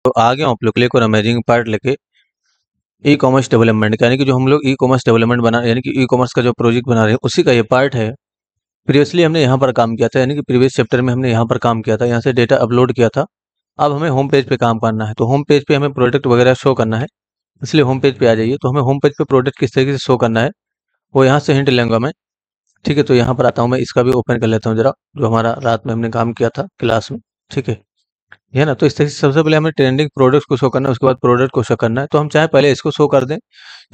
तो आ गया आप लोग क्लिक और अमेजिंग पार्ट लेके ई कॉमर्स डेवलपमेंट, यानी कि जो हम लोग ई कॉमर्स डेवलपमेंट बना, यानी कि ई कॉमर्स का जो प्रोजेक्ट बना रहे हैं उसी का ये पार्ट है। प्रीवियसली हमने यहाँ पर काम किया था, यानी कि प्रीवियस चैप्टर में हमने यहाँ पर काम किया था, यहाँ से डेटा अपलोड किया था। अब हमें होम पेज पे काम करना है, तो होम पेज पे हमें प्रोडक्ट वगैरह शो करना है, इसलिए होम पेज पे आ जाइए। तो हमें होम पेज पे प्रोडक्ट किस तरीके से शो करना है वो यहाँ से हिंट लेंगे मैं। ठीक है, तो यहाँ पर आता हूँ मैं, इसका भी ओपन कर लेता हूँ जरा, जो हमारा रात में हमने काम किया था क्लास में। ठीक है, ये ना, तो इस तरीके से सबसे पहले हमें ट्रेंडिंग प्रोडक्ट्स को शो करना है, उसके बाद प्रोडक्ट को शो करना है। तो हम चाहे पहले इसको शो कर दें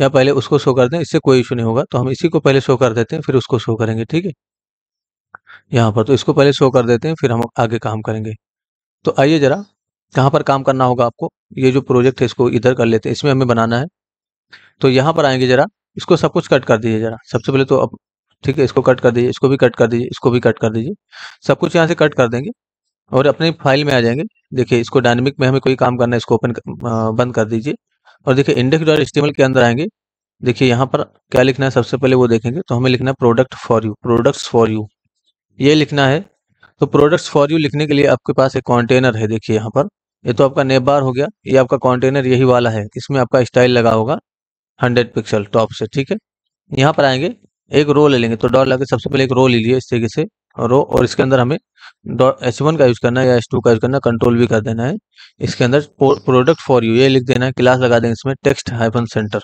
या पहले उसको शो कर दें, इससे कोई इशू नहीं होगा। तो हम इसी को पहले शो कर देते हैं, फिर उसको शो करेंगे। ठीक है, यहाँ पर तो इसको पहले शो कर देते हैं, फिर हम आगे काम करेंगे। तो आइए जरा, कहाँ पर काम करना होगा आपको, ये जो प्रोजेक्ट है इसको इधर कर लेते हैं, इसमें हमें बनाना है। तो यहाँ पर आएंगे जरा, इसको सब कुछ कट कर दीजिए जरा सबसे पहले तो। अब ठीक है, इसको कट कर दीजिए, इसको भी कट कर दीजिए, इसको भी कट कर दीजिए, सब कुछ यहाँ से कट कर देंगे और अपनी फाइल में आ जाएंगे। देखिए, इसको डायनेमिक में हमें कोई काम करना है, इसको बंद कर दीजिए और देखिए index.html के अंदर आएंगे। देखिए यहाँ पर क्या लिखना है, सबसे पहले वो देखेंगे। तो हमें लिखना है product for you, products for you, ये लिखना है। तो प्रोडक्ट्स फॉर यू लिखने के लिए आपके पास एक कंटेनर है, देखिए यहाँ पर, ये तो आपका नेम बार हो गया, ये आपका कंटेनर यही वाला है, इसमें आपका स्टाइल लगा होगा 100 पिक्सल टॉप से। ठीक है, यहाँ पर आएंगे, एक रो ले लेंगे, तो डॉट लगे सबसे पहले एक रो ले लीजिए इस तरीके से रो, और इसके अंदर हमें H1 का यूज करना है या H2 का यूज करना है, कंट्रोल भी कर देना है। इसके अंदर प्रोडक्ट फॉर यू ये लिख देना है, क्लास लगा देंगे इसमें text hyphen centre,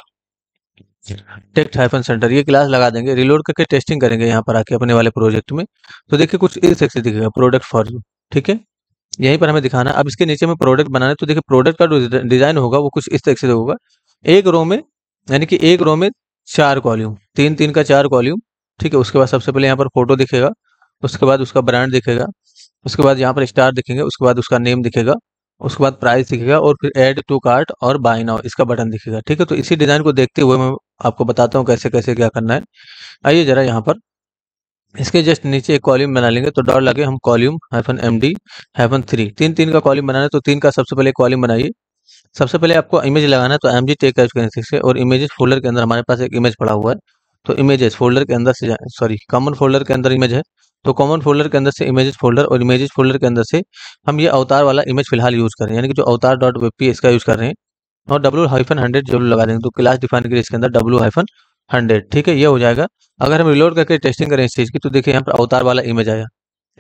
text hyphen centre ये क्लास लगा देंगे। रिलोड करके टेस्टिंग करेंगे यहाँ पर आके अपने वाले प्रोजेक्ट में। तो देखिए कुछ इस सेक्शन दिखेगा प्रोडक्ट फॉर यू। ठीक है, यहीं पर हमें दिखाना है। अब इसके नीचे में प्रोडक्ट बनाना है, तो देखिए प्रोडक्ट का जो डिजाइन होगा वो कुछ इस तरीके से होगा, एक रो में, यानी कि एक रो में 4 कॉलम, 3 3 का 4 कॉलम। ठीक है, उसके बाद सबसे पहले यहाँ पर फोटो दिखेगा, उसके बाद उसका ब्रांड दिखेगा, उसके बाद यहाँ पर स्टार दिखेंगे, उसके बाद उसका नेम दिखेगा, उसके बाद प्राइस दिखेगा और फिर ऐड टू कार्ट और बाय नाउ इसका बटन दिखेगा। ठीक है, तो इसी डिजाइन को देखते हुए मैं आपको बताता हूँ कैसे कैसे क्या करना है। आइए जरा, यहाँ पर इसके जस्ट नीचे एक कॉलम बना लेंगे, तो डॉट लगे हम कॉलम हाइफन MD हाइफन 3, 3 3 का कॉलम बनाना है। तो 3 का सबसे पहले कॉलम बनाइए। सबसे पहले आपको इमेज लगाना है, तो MG टेक का यूज करेंगे से, और इमेजेस फोल्डर के अंदर हमारे पास एक इमेज पड़ा हुआ है, तो इमेजेस फोल्डर के अंदर से, सॉरी कॉमन फोल्डर के अंदर इमेज है, तो कॉमन फोल्डर के अंदर से इमेजेस फोल्डर, और इमेजेस फोल्डर के अंदर से हम ये अवतार वाला इमेज फिलहाल यूज कर रहे हैं, यानी कि जो अवतार डॉट WebP इसका यूज कर रहे हैं, और W-100 जरूर लगा देंगे। तो क्लास डिफाइन करिए इसके अंदर W-100। ठीक है, ये हो जाएगा। अगर हम रिलोड करके टेस्टिंग करें इस चीज की, तो देखिए यहाँ पर अवतार वाला इमेज आया।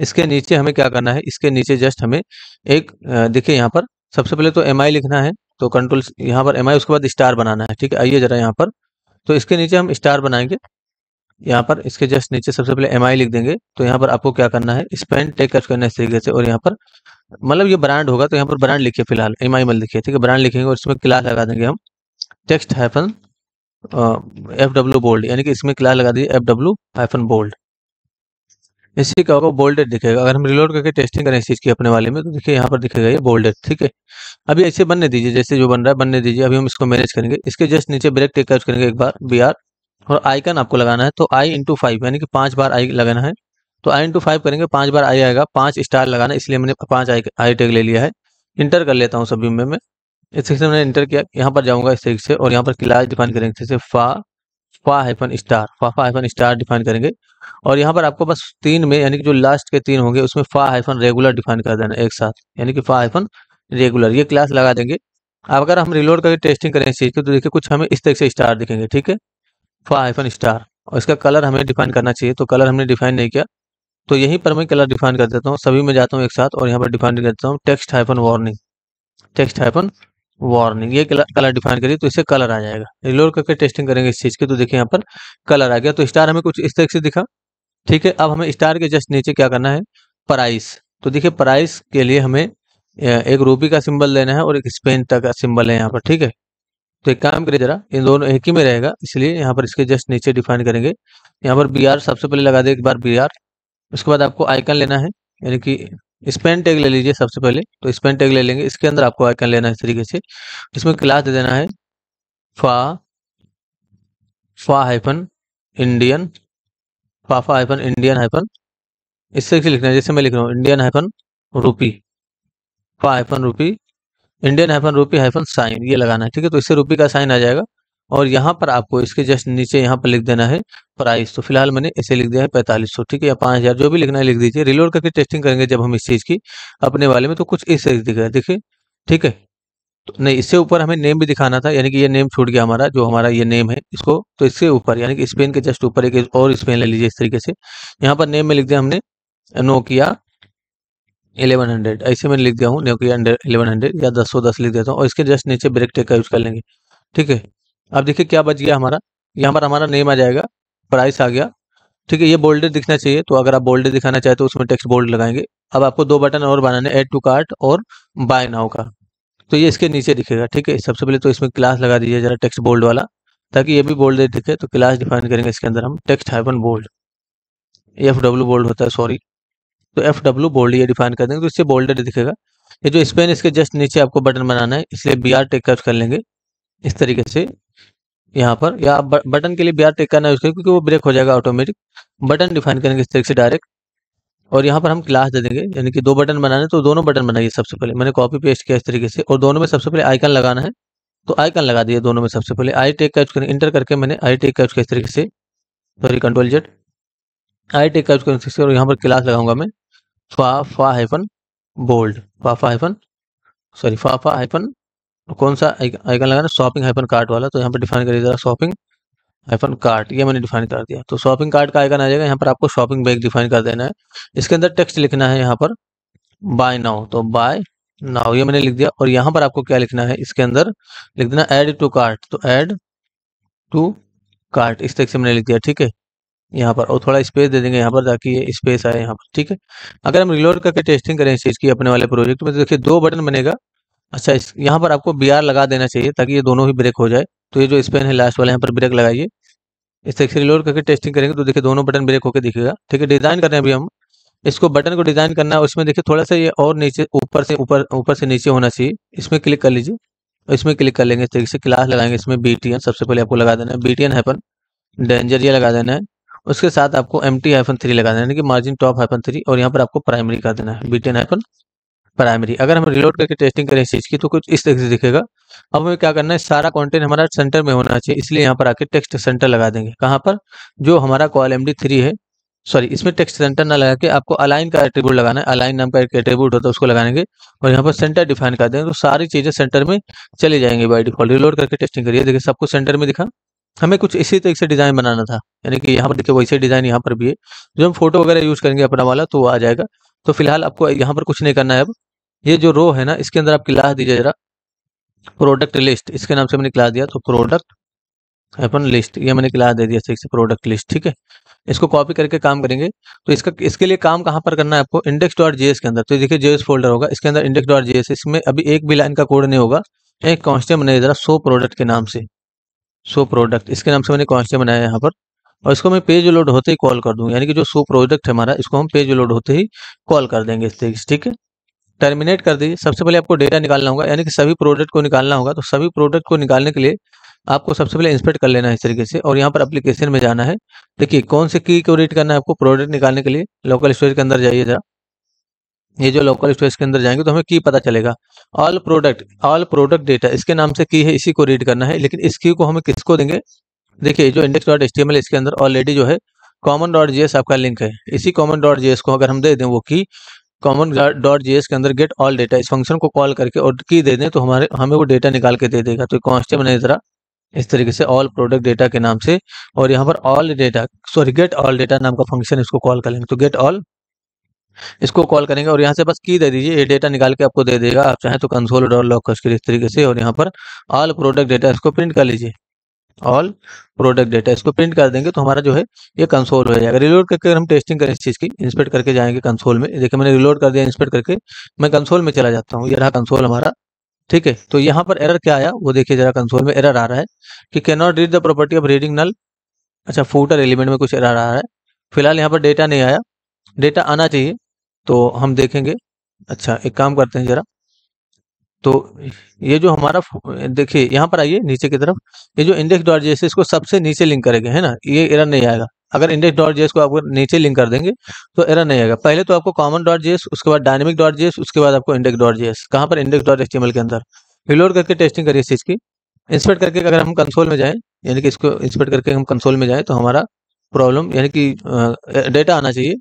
इसके नीचे हमें क्या करना है, इसके नीचे जस्ट हमें एक देखिए यहाँ पर सबसे पहले तो MI लिखना है, तो कंट्रोल यहाँ पर MI, उसके बाद स्टार बनाना है। ठीक है, आइए जरा यहाँ पर, तो इसके नीचे हम स्टार बनाएंगे। यहाँ पर इसके जस्ट नीचे सबसे पहले MI लिख देंगे। तो यहाँ पर आपको क्या करना है, स्पेन टेक करना है इस तरीके से, और यहाँ पर मतलब ये ब्रांड होगा, तो यहाँ पर ब्रांड लिखिए, फिलहाल MI मत लिखिए। ठीक है, ब्रांड लिखेंगे और इसमें क्लास लगा देंगे हम टेक्स्ट हाइफन FW बोल्ड, यानी कि इसमें क्लास लगा दीजिए FW हाइफन बोल्ड। इसी का होगा बोल्डेड दिखेगा। अगर हम रिलोड करके टेस्टिंग करें इस चीज की अपने वाले में, तो देखिए यहाँ पर दिखेगा ये बोल्डेड। ठीक है, अभी ऐसे बनने दीजिए, जैसे जो बन रहा है बनने दीजिए। अभी हम इसको मैनेज करेंगे। इसके जस्ट नीचे ब्रेक टेक यूज करेंगे एक बार BR, और आइकन आपको लगाना है, तो I/5, यानी कि 5 बार आई लगाना है। तो I/5 करेंगे, 5 बार आई आएगा, 5 स्टार लगाना है, इसलिए मैंने 5 आई टैग ले लिया है। इंटर कर लेता हूँ सभी में मैं, इस सेक्शन में मैंने इंटर किया। यहाँ पर जाऊंगा इस तरीके से, और यहाँ पर क्लास डिफाइन करेंगे जैसे फा हाइफन स्टार डिफाइन करेंगे। और यहाँ पर आपको बस 3 में, यानी कि जो लास्ट के 3 होंगे उसमें फा हाइफन रेगुलर डिफाइन कर देना एक साथ, यानी कि फा हाइफन रेगुलर, ये क्लास लगा देंगे। अब अगर हम रिलोड करके टेस्टिंग करें इस चीज की, तो देखिए कुछ हमें इस तरह से स्टार दिखेंगे। ठीक है, फा हाइफन स्टार, और इसका कलर हमें डिफाइन करना चाहिए, तो कलर हमने डिफाइन नहीं किया, तो यहीं पर मैं कलर डिफाइन कर देता हूँ। सभी में जाता हूँ एक साथ, और यहाँ पर डिफाइन कर देता हूँ text hyphen warning, text hyphen warning, ये कलर डिफाइन करिए, तो इससे कलर आ जाएगा। रिलोड करके टेस्टिंग करेंगे इस चीज की, तो देखिए यहाँ पर कलर आ गया। तो स्टार हमें कुछ इस तरह से दिखा। ठीक है, अब हमें स्टार के जस्ट नीचे क्या करना है, प्राइस। तो देखिए प्राइस के लिए हमें एक रूपी का सिंबल लेना है और एक स्पेन का सिंबल है यहाँ पर। ठीक है, तो एक काम करिए जरा, इन दोनों एक ही में रहेगा, इसलिए यहाँ पर इसके जस्ट नीचे डिफाइन करेंगे। यहाँ पर BR सबसे पहले लगा दे एक बार BR, उसके बाद आपको आइकन लेना है, यानी कि स्पेन टैग ले लीजिए सबसे पहले। तो स्पेन टैग ले लेंगे, इसके अंदर आपको आइकन लेना है इस तरीके से। इसमें क्लास दे देना है फा फा हाइफन इंडियन, फाफा हाइफन इंडियन हाइफन, इस तरीके से लिखना है जैसे मैं लिख रहा हूँ, इंडियन हाइफन रूपी, फा हाइफन रूपी, इंडियन हाइफन रूपी हाइफन साइन, ये लगाना है। ठीक है, तो इससे रूपी का साइन आ जाएगा। और यहाँ पर आपको इसके जस्ट नीचे यहाँ पर लिख देना है प्राइस। तो फिलहाल मैंने ऐसे लिख दिया है 4500। ठीक है, या 5000, जो भी लिखना है लिख दीजिए। रिलोड करके टेस्टिंग करेंगे जब हम इस चीज की अपने वाले में, तो कुछ इस तरीके दिखेगा, देखिए। ठीक है, तो नहीं, इससे ऊपर हमें नेम भी दिखाना था, यानी कि ये नेम छूट गया हमारा, जो हमारा ये नेम है इसको, तो इससे ऊपर यानी कि स्पेन के जस्ट ऊपर एक और स्पेन ले लीजिए इस तरीके से। यहाँ पर नेम में लिख दिया हमने नोकिया 1100, ऐसे मैंने लिख दिया हूँ नोकिया 1100 या 1010 लिख देता हूँ, और इसके जस्ट नीचे ब्रेक टेक का यूज कर लेंगे। ठीक है, अब देखिए क्या बच गया हमारा, यहाँ पर हमारा नेम आ जाएगा, प्राइस आ गया। ठीक है, ये बोल्डेड दिखना चाहिए, तो अगर आप बोल्डेड दिखाना चाहते तो उसमें टेक्स्ट बोल्ड लगाएंगे। अब आपको दो बटन और बनाने, ऐड टू कार्ट और बाय नाउ का, तो ये इसके नीचे दिखेगा। ठीक है, सबसे पहले तो इसमें क्लास लगा दीजिए जरा टेक्स्ट बोल्ड वाला, ताकि ये भी बोल्डेड दिखे। तो क्लास डिफाइन करेंगे इसके अंदर हम text hyphen bold, FW bold होता है, सॉरी, तो FW बोल्ड ये डिफाइन कर देंगे, तो इससे बोल्डेड दिखेगा। ये जो स्पेन इसके जस्ट नीचे आपको बटन बनाना है, इसलिए BR टेक का यूज कर लेंगे इस तरीके से यहाँ पर, या आप बटन के लिए BR टेक का ना यूज करें क्योंकि वो ब्रेक हो जाएगा ऑटोमेटिक। बटन डिफाइन करेंगे इस तरीके से डायरेक्ट, और यहाँ पर हम क्लास दे देंगे, यानी कि दो बटन बनाने, तो दोनों बटन बनाइए। सबसे पहले मैंने कॉपी पेस्ट किया इस तरीके से, और दोनों में सबसे पहले आइकन लगाना है, तो आइकन लगा दिए दोनों में। सबसे पहले आई टेक का यूज करें, इंटर करके मैंने आई टेक का यूज किया इस तरीके से, sorry control Z, i tag का यूज करें, और यहाँ पर क्लास लगाऊंगा मैं fa hyphen bold, fa fa hyphen, sorry fa fa hyphen, कौन सा आइकन लगाना, शॉपिंग हाइफन कार्ट वाला। तो यहाँ पर डिफाइन करिए जरा शॉपिंग हाइफन कार्ट, ये मैंने डिफाइन कर दिया। तो शॉपिंग कार्ट का आइकन आ जाएगा, यहाँ पर आपको शॉपिंग बैग डिफाइन कर देना है। इसके अंदर टेक्स्ट लिखना है यहाँ पर बाय नाउ, तो बाय नाउ ये मैंने लिख दिया। और यहाँ पर आपको क्या लिखना है, इसके अंदर लिख देना ऐड टू कार्ट, तो ऐड टू कार्ट इस तरीके से मैंने लिख दिया। ठीक है, यहाँ पर, और थोड़ा स्पेस दे देंगे यहाँ पर ताकि ये स्पेस आए यहाँ पर। ठीक है, अगर हम रिलोड करके टेस्टिंग करें इस चीज़ की अपने वाले प्रोजेक्ट में, तो देखिए दो बटन बनेगा। अच्छा, यहाँ पर आपको BR लगा देना चाहिए ताकि ये दोनों ही ब्रेक हो जाए। तो ये जो स्पेन है लास्ट वाला, यहाँ पर ब्रेक लगाइए। इस तरीके से रिलोड करके टेस्टिंग करेंगे तो देखिए दोनों बटन ब्रेक होकर दिखेगा। ठीक है, डिजाइन कर रहे हैं अभी हम इसको, बटन को डिजाइन करना है। उसमें देखिए थोड़ा सा ये और नीचे, ऊपर से नीचे होना चाहिए। इसमें क्लिक कर लीजिए, और इसमें क्लिक कर लेंगे इस तरीके से, क्लास लगाएंगे इसमें BTN, सबसे पहले आपको लगा देना है BTN हाइफन डेंजर, ये लगा देना है। उसके साथ आपको MT हाइफन 3 लगा देना है, यानी कि मार्जिन टॉप हाइफन 3, और यहाँ पर आपको प्राइमरी कर देना है BTN हाइफन प्राइमरी। अगर हम रिलोड करके टेस्टिंग करें इस चीज़ की, तो कुछ इस तरीके से दिखेगा। अब हमें क्या करना है, सारा कंटेंट हमारा सेंटर में होना चाहिए, इसलिए यहाँ पर आके टेक्स्ट सेंटर लगा देंगे। कहाँ पर, जो हमारा कॉल MD3 है, सॉरी इसमें टेक्स्ट सेंटर ना लगा के आपको अलाइन का एट्रीब्यूट लगाना है। अलाइन नाम का एक एट्रीब्यूट होता है, उसको लगाएंगे, और यहाँ पर सेंटर डिफाइन कर देंगे, तो सारी चीज़ें सेंटर में चली जाएंगी बाय डिफॉल्ट। रिलोड करके टेस्टिंग करिए, देखिए सब कुछ सेंटर में दिखा। हमें कुछ इसी तरीके से डिज़ाइन बनाना था, यानी कि यहाँ पर देखिए वैसे डिज़ाइन यहाँ पर भी है। जो हम फोटो वगैरह यूज़ करेंगे अपना वाला, तो वो आ जाएगा। तो फिलहाल आपको यहाँ पर कुछ नहीं करना है। अब ये जो रो है ना, इसके अंदर आप क्लास दीजिए जरा प्रोडक्ट लिस्ट, इसके नाम से मैंने क्लास दिया, तो प्रोडक्ट अपन लिस्ट, ये मैंने क्लास दे दिया ठीक से, प्रोडक्ट लिस्ट। ठीक है, इसको कॉपी करके काम करेंगे। तो इसके लिए काम कहाँ पर करना है आपको, index.js के अंदर। तो देखिए JS फोल्डर होगा, इसके अंदर index.js, इसमें अभी एक भी लाइन का कोड नहीं होगा। एक कांस्टेंट बनाइए जरा शो प्रोडक्ट के नाम से, शो प्रोडक्ट इसके नाम से मैंने कांस्टेंट बनाया है यहाँ पर। और इसको मैं पेज लोड होते ही कॉल कर दूंगा, यानी कि जो शो प्रोडक्ट है हमारा, इसको हम पेज लोड होते ही कॉल कर देंगे इस तरीके से। ठीक है, टर्मिनेट कर दीजिए। सबसे पहले आपको डेटा निकालना होगा, यानी कि सभी प्रोडक्ट को निकालना होगा। तो सभी प्रोडक्ट को निकालने के लिए आपको सबसे पहले इंस्पेक्ट कर लेना है इस तरीके से, और यहाँ पर एप्लीकेशन में जाना है। देखिए कौन से की को रीड करना है आपको प्रोडक्ट निकालने के लिए, लोकल स्टोरेज के अंदर जाइए जरा। ये जो लोकल स्टोरेज के अंदर जाएंगे तो हमें की पता चलेगा, ऑल प्रोडक्ट डेटा, इसके नाम से की है, इसी को रीड करना है। लेकिन इस की को हमें किसको देंगे, देखिए जो index.html इसके अंदर ऑलरेडी जो है common.js आपका लिंक है, इसी common.js को अगर हम दे दें वो की common.js के अंदर गेट ऑल डेटा, इस फंक्शन को कॉल करके और की दे दें, तो हमें वो डेटा निकाल के दे देगा। तो कांस्टेंट बनाइए जरा इस तरीके से ऑल प्रोडक्ट डेटा के नाम से, और यहाँ पर all data, sorry get all data नाम का फंक्शन, इसको कॉल करेंगे। तो गेट ऑल इसको कॉल करेंगे, और यहाँ से बस की दे दीजिए, ये डेटा निकाल के आपको दे देगा। आप चाहें तो कंसोल डॉट लॉग कर इस तरीके से, और यहाँ पर ऑल प्रोडक्ट डेटा इसको प्रिंट कर लीजिए, ऑल प्रोडक्ट डेटा इसको प्रिंट कर देंगे, तो हमारा जो है ये कंसोल हो जाएगा। रिलोड करके अगर हम टेस्टिंग करें इस चीज़ की, इंस्पेक्ट करके जाएंगे कंसोल में, देखिए मैंने रिलोड कर दिया, इंस्पेक्ट करके मैं कंसोल में चला जाता हूँ, ये रहा कंसोल हमारा। ठीक है, तो यहाँ पर एरर क्या आया वो देखिए जरा, कंसोल में एरर आ रहा है कि can not read the property of reading null. अच्छा, फूटर एलिमेंट में कुछ एरर आ रहा है। फिलहाल यहाँ पर डेटा नहीं आया, डेटा आना चाहिए, तो हम देखेंगे। अच्छा, एक काम करते हैं जरा, तो ये जो हमारा देखिए यहाँ पर आइए नीचे की तरफ, ये जो index.js इसको सबसे नीचे लिंक करेंगे, है ना, ये एरर नहीं आएगा। अगर index.js को आप नीचे लिंक कर देंगे तो एरर नहीं आएगा। पहले तो आपको common.js, उसके बाद dynamic.js, उसके बाद आपको index.js, कहाँ पर index.html के अंदर। रिलोड करके टेस्टिंग करिए इस चीज़ की, इंस्पेक्ट करके अगर हम कंसोल में जाएं, यानी कि इसको इंस्पेक्ट करके हम कंसोल में जाएं, तो हमारा प्रॉब्लम यानी कि डेटा आना चाहिए।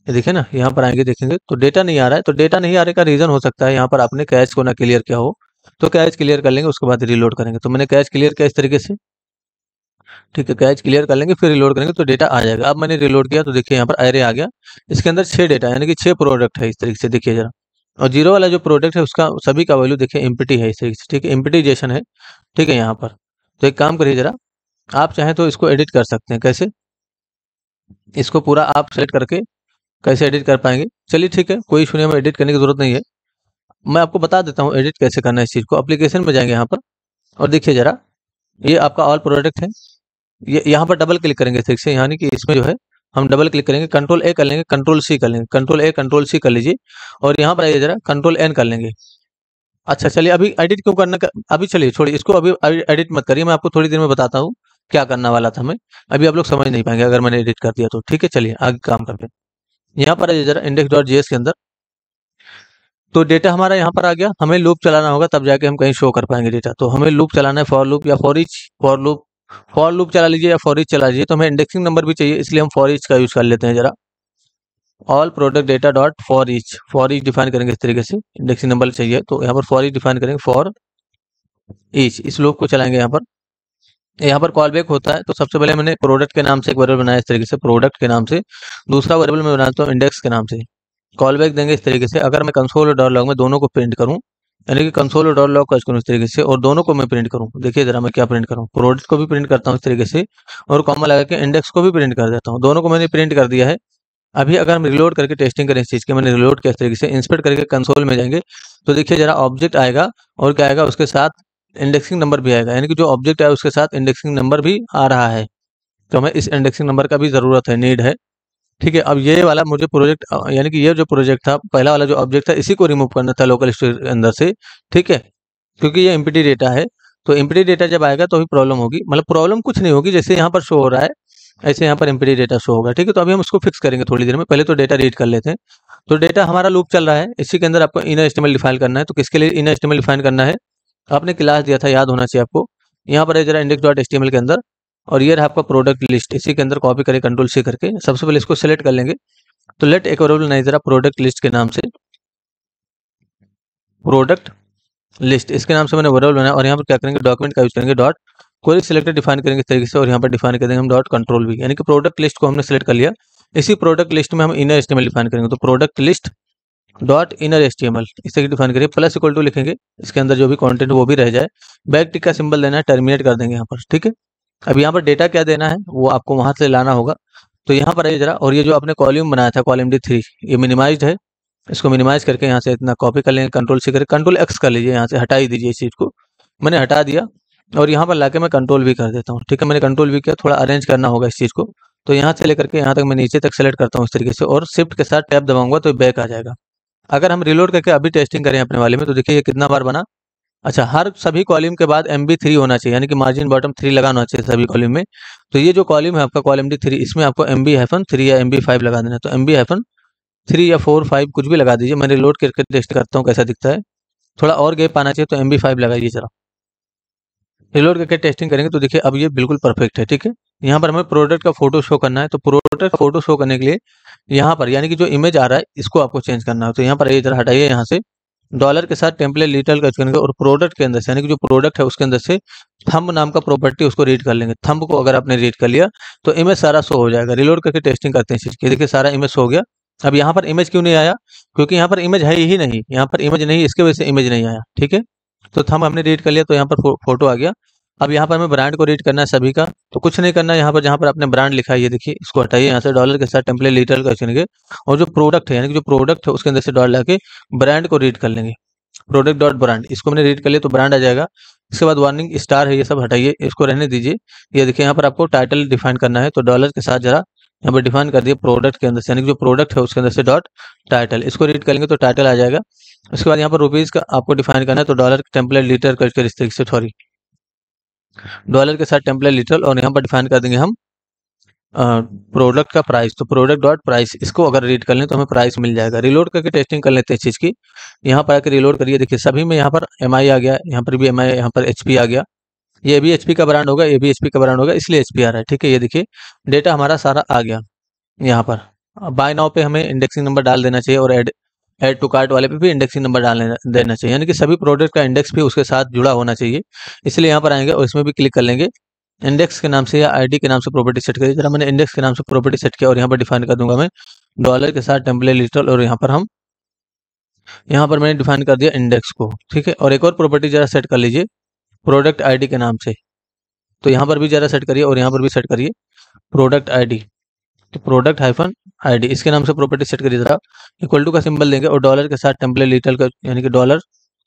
ये देखिए ना, यहाँ पर आएंगे देखेंगे तो डेटा नहीं आ रहा है। तो डेटा नहीं आ रहे का रीज़न हो सकता है यहाँ पर आपने कैश को ना क्लियर किया हो, तो कैच क्लियर कर लेंगे, उसके बाद रिलोड करेंगे। तो मैंने कैच क्लियर किया इस तरीके से, ठीक है, कैच क्लियर कर लेंगे फिर रिलोड करेंगे तो डेटा आ जाएगा। अब मैंने रिलोड किया तो देखिए यहाँ पर एरे आ गया, इसके अंदर 6 डेटा यानी कि 6 प्रोडक्ट है इस तरीके से, देखिए जरा। और जीरो वाला जो प्रोडक्ट है उसका सभी का वैल्यू देखिए एम्प्टी है इस तरीके से, ठीक है, एम्प्टीजेशन है, ठीक है यहाँ पर। तो एक काम करिए जरा, आप चाहें तो इसको एडिट कर सकते हैं। कैसे? इसको पूरा आप सेलेक्ट करके कैसे एडिट कर पाएंगे? चलिए ठीक है, कोई इशू नहीं, हमें एडिट करने की जरूरत नहीं है। मैं आपको बता देता हूँ एडिट कैसे करना है इस चीज़ को। एप्लीकेशन में जाएंगे यहाँ पर और देखिए जरा, ये आपका ऑल प्रोडक्ट है, ये यहाँ पर डबल क्लिक करेंगे ठीक से, यानी कि इसमें जो है हम डबल क्लिक करेंगे, कंट्रोल ए कर लेंगे, कंट्रोल सी कर लेंगे, कंट्रोल ए कंट्रोल सी कर लीजिए और यहाँ पर आइए जरा कंट्रोल एन कर लेंगे। अच्छा चलिए, अभी एडिट क्यों करना अभी चलिए छोड़िए इसको, अभी एडिट मत करिए, मैं आपको थोड़ी देर में बताता हूँ क्या करना वाला था मैं। अभी आप लोग समझ नहीं पाएंगे अगर मैंने एडिट कर दिया तो, ठीक है। चलिए आगे काम करते हैं। यहाँ पर आइए जरा index.js के अंदर, तो डेटा हमारा यहाँ पर आ गया, हमें लूप चलाना होगा तब जाके हम कहीं शो कर पाएंगे डेटा। तो हमें लूप चलाना है, फॉर लूप या फॉर ईच, फॉर लूप चला लीजिए या फॉर ईच चला लीजिए। तो हमें इंडेक्सिंग नंबर भी चाहिए, इसलिए हम फॉर ईच का यूज कर लेते हैं जरा। All product data dot for each define करेंगे इस तरीके से, इंडेक्सिंग नंबर चाहिए तो यहाँ पर फॉर ईच डिफाइन करेंगे, फॉर ईच, इस लूप को चलाएंगे। यहाँ पर कॉल बैक होता है, तो सबसे पहले मैंने प्रोडक्ट के नाम से एक वेरिएबल बनाया इस तरीके से, प्रोडक्ट के नाम से। दूसरा वेरिएबल मैं बनाता हूँ इंडेक्स के नाम से, कॉल बैक देंगे इस तरीके से। अगर मैं कंसोल और डॉट लॉग में दोनों को प्रिंट करूँ, यानी कि कंसोल और डॉट लॉग का करूँ इस तरीके से और दोनों को मैं प्रिंट करूँ, देखिए जरा मैं क्या प्रिंट करूँ, प्रोडक्ट को भी प्रिंट करता हूँ इस तरीके से और कॉमा लगा के इंडेक्स को भी प्रिंट कर देता हूँ, दोनों को मैंने प्रिंट कर दिया है। अभी अगर हम रिलोड करके टेस्टिंग करें इस चीज़ की, मैंने रिलोड किया इस तरीके से, इंस्पेक्ट करके कंसोल में जाएंगे तो देखिए जरा ऑब्जेक्ट आएगा और क्या आएगा उसके साथ इंडेक्सिंग नंबर भी आएगा, यानी कि जो ऑब्जेक्ट है उसके साथ इंडेक्सिंग नंबर भी आ रहा है। तो हमें इस इंडेक्सिंग नंबर का भी ज़रूरत है, नीड है, ठीक है। अब ये वाला मुझे प्रोजेक्ट यानी कि ये जो प्रोजेक्ट था पहला वाला जो ऑब्जेक्ट था इसी को रिमूव करना था लोकल स्टोरेज के अंदर से, ठीक है, क्योंकि ये एम्प्टी डेटा है। तो एम्प्टी डेटा जब आएगा तो भी प्रॉब्लम होगी, मतलब प्रॉब्लम कुछ नहीं होगी, जैसे यहाँ पर शो हो रहा है ऐसे यहाँ पर एम्प्टी डेटा शो होगा, ठीक है। तो अभी हम उसको फिक्स करेंगे थोड़ी देर में, पहले तो डेटा रीड कर लेते हैं। तो डेटा हमारा लूप चल रहा है, इसी के अंदर आपको इनर एस्टिमेट डिफाइन करना है। तो किसके लिए इनर एस्टिमेट डिफाइन करना है? आपने क्लास दिया था, याद होना चाहिए आपको। यहाँ पर है जरा index.html के अंदर, और ये रहा आपका प्रोडक्ट लिस्ट, इसी के अंदर कॉपी करें कंट्रोल सी करके। सबसे पहले इसको सेलेक्ट कर लेंगे, तो लेट एक वेरिएबल नहीं जरा प्रोडक्ट लिस्ट के नाम से, प्रोडक्ट लिस्ट इसके नाम से मैंने वेरिएबल बनाया। और यहाँ पर क्या करेंगे, डॉक्यूमेंट का यूज करेंगे, डॉट कोई सिलेक्टर डिफाइन करेंगे इस तरीके से और यहाँ पर डिफाइन कर देंगे हम डॉट कंट्रोल भी, यानी कि प्रोडक्ट लिस्ट को हमने सेलेक्ट कर लिया। इसी प्रोडक्ट लिस्ट में हम इनर एस्टिमेट डिफाइन करेंगे, तो प्रोडक्ट लिस्ट डॉट इनर एस्टिमेल इस तरीके डिफाइन करिए, प्लस इक्वल टू लिखेंगे, इसके अंदर जो भी कंटेंट वो भी रह जाए। बैक टिक का सिंबल देना है, टर्मिनेट कर देंगे यहाँ पर, ठीक है। अब यहाँ पर डेटा क्या देना है वो आपको वहां से लाना होगा। तो यहाँ पर आइए जरा, और ये जो आपने कॉलम बनाया था कॉलम D3, ये मिनिमाइज्ड है, इसको मिनिमाइज करके यहाँ से इतना कॉपी कर लेंगे, कंट्रोल से करके कंट्रोल एक्स कर लीजिए, यहाँ से हटा ही दीजिए इस चीज़ को, मैंने हटा दिया। और यहाँ पर लाके मैं कंट्रोल भी कर देता हूँ, ठीक है, मैंने कंट्रोल भी किया, थोड़ा अरेंज करना होगा इस चीज़ को। तो यहाँ से लेकर के यहाँ तक मैं नीचे तक सेलेक्ट करता हूँ इस तरीके से और शिफ्ट के साथ टैप दबाऊंगा तो बैक आ जाएगा। अगर हम रिलोड करके अभी टेस्टिंग करें अपने वाले में तो देखिए ये कितना बार बना। अच्छा, हर सभी कॉलम के बाद MB3 होना चाहिए, यानी कि मार्जिन बॉटम 3 लगाना चाहिए सभी कॉलम में। तो ये जो कॉलम है आपका कॉलम D3, इसमें आपको MB-3 या MB5 लगा देना है। तो MB-3 या 4 5 कुछ भी लगा दीजिए, मैं रिलोड करके टेस्ट करता हूँ कैसा दिखता है। थोड़ा और गैप आना चाहिए तो MB5 लगाइए जरा। रिलोड करके टेस्टिंग करेंगे तो देखिए अब ये बिल्कुल परफेक्ट है, ठीक है। यहाँ पर हमें प्रोडक्ट का फोटो शो करना है, तो प्रोडक्ट का फोटो शो करने के लिए यहाँ पर यानी कि जो इमेज आ रहा है इसको आपको चेंज करना है। तो यहाँ पर ये जरा हटाइए, यहाँ से डॉलर के साथ टेम्पलेट लिटल का करेंगे और प्रोडक्ट के अंदर से यानी कि जो प्रोडक्ट है उसके अंदर से थंब नाम का प्रॉपर्टी उसको रीड कर लेंगे। थंब को अगर आपने रीड कर लिया तो इमेज सारा शो हो जाएगा। रिलोड करके टेस्टिंग करते हैं इस चीज़ की, देखिए सारा इमेज शो हो गया। अब यहाँ पर इमेज क्यों नहीं आया? क्योंकि यहाँ पर इमेज है ही नहीं, यहाँ पर इमेज नहीं, इसके वजह से इमेज नहीं आया, ठीक है। तो थंब हमने रीड कर लिया तो यहाँ पर फोटो आ गया। अब यहाँ पर हमें ब्रांड को रीड करना है सभी का, तो कुछ नहीं करना है, यहाँ पर जहाँ पर आपने ब्रांड लिखा है ये देखिए इसको हटाइए, यहाँ से डॉलर के साथ टेम्पलेट लिटल का चुनेंगे और जो प्रोडक्ट है यानी कि जो प्रोडक्ट है उसके अंदर से डॉलर लाके ब्रांड को रीड कर लेंगे। प्रोडक्ट डॉट ब्रांड इसको मैंने रीड कर लिया तो ब्रांड आ जाएगा। इसके बाद वार्निंग स्टार है, ये सब हटाइए, इसको रहने दीजिए। ये देखिए यहाँ पर आपको टाइटल डिफाइन करना है, तो डॉलर के साथ जरा यहाँ पर डिफाइन कर दिए प्रोडक्ट के अंदर से, यानी कि जो प्रोडक्ट है उसके अंदर से डॉट टाइटल, इसको रीड करेंगे तो टाइटल आ जाएगा। उसके बाद यहाँ पर रुपीज़ का आपको डिफाइन करना है, तो डॉलर टेम्पलेट लीटर करके इस तरीके से, सॉरी डॉलर के साथ टेम्पलेट लीटर, और यहाँ पर डिफाइन कर देंगे हम प्रोडक्ट का प्राइस, तो प्रोडक्ट डॉट प्राइस इसको अगर रीड कर लें तो हमें प्राइस मिल जाएगा। रिलोड करके टेस्टिंग कर लेते हैं इस चीज़ की। यहाँ पर आकर रिलोड करिए, देखिए सभी में यहाँ पर MI आ गया, यहाँ पर भी MI, यहाँ पर HP आ गया। ये भी HP का ब्रांड होगा, ये भी HP का ब्रांड होगा, इसलिए HP आ रहा है, ठीक है। ये देखिए डेटा हमारा सारा आ गया यहाँ पर। बाय नाउ पे हमें इंडेक्सिंग नंबर डाल देना चाहिए और ऐड टू कार्ट वाले पे भी इंडेक्सिंग नंबर डाल देना चाहिए, यानी कि सभी प्रोडक्ट का इंडेक्स भी उसके साथ जुड़ा होना चाहिए। इसलिए यहाँ पर आएंगे और इसमें भी क्लिक कर लेंगे, इंडेक्स के नाम से या आईडी के नाम से प्रॉपर्टी सेट करिए। जरा मैंने इंडेक्स के नाम से प्रॉपर्टी सेट किया और यहाँ पर डिफाइन कर दूंगा मैं डॉलर के साथ टेम्पलेट लिटरल, और यहाँ पर मैंने डिफाइन कर दिया इंडेक्स को, ठीक है। और एक और प्रॉपर्टी जरा सेट कर लीजिए प्रोडक्ट आईडी के नाम से, तो यहाँ पर भी जरा सेट करिए और यहाँ पर भी सेट करिए प्रोडक्ट आईडी, तो प्रोडक्ट हाइफन आईडी इसके नाम से प्रॉपर्टी सेट करिए। जरा इक्वल टू का सिंबल देंगे और डॉलर के साथ टेम्पलेट लिटरल का, यानी कि डॉलर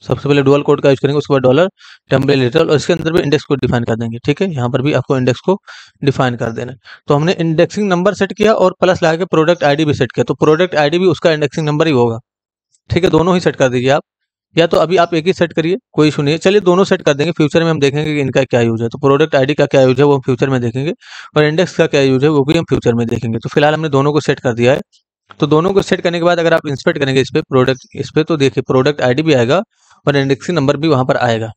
सबसे पहले डुअल कोड का यूज करेंगे, उसके बाद डॉलर टेम्पलेट लिटरल, और इसके अंदर भी इंडेक्स को डिफाइन कर देंगे, ठीक है। यहाँ पर भी आपको इंडेक्स को डिफाइन कर देना है। तो हमने इंडेक्सिंग नंबर सेट किया और प्लस लगा के प्रोडक्ट आईडी भी सेट किया, तो प्रोडक्ट आईडी भी उसका इंडेक्सिंग नंबर ही होगा, ठीक है। दोनों ही सेट कर दीजिए आप, या तो अभी आप एक ही सेट करिए, कोई इशू नहीं है। चलिए दोनों सेट कर देंगे, फ्यूचर में हम देखेंगे कि इनका क्या यूज है। तो प्रोडक्ट आईडी का क्या यूज है वो हम फ्यूचर में देखेंगे, और इंडेक्स का क्या यूज है वो भी हम फ्यूचर में देखेंगे। तो फिलहाल हमने दोनों को सेट कर दिया है। तो दोनों को सेट करने के बाद अगर आप इंस्पेक्ट करेंगे इस पे प्रोडक्ट, इस पे, तो देखिए प्रोडक्ट आईडी भी आएगा और इंडेक्सिंग नंबर भी वहां पर आएगा।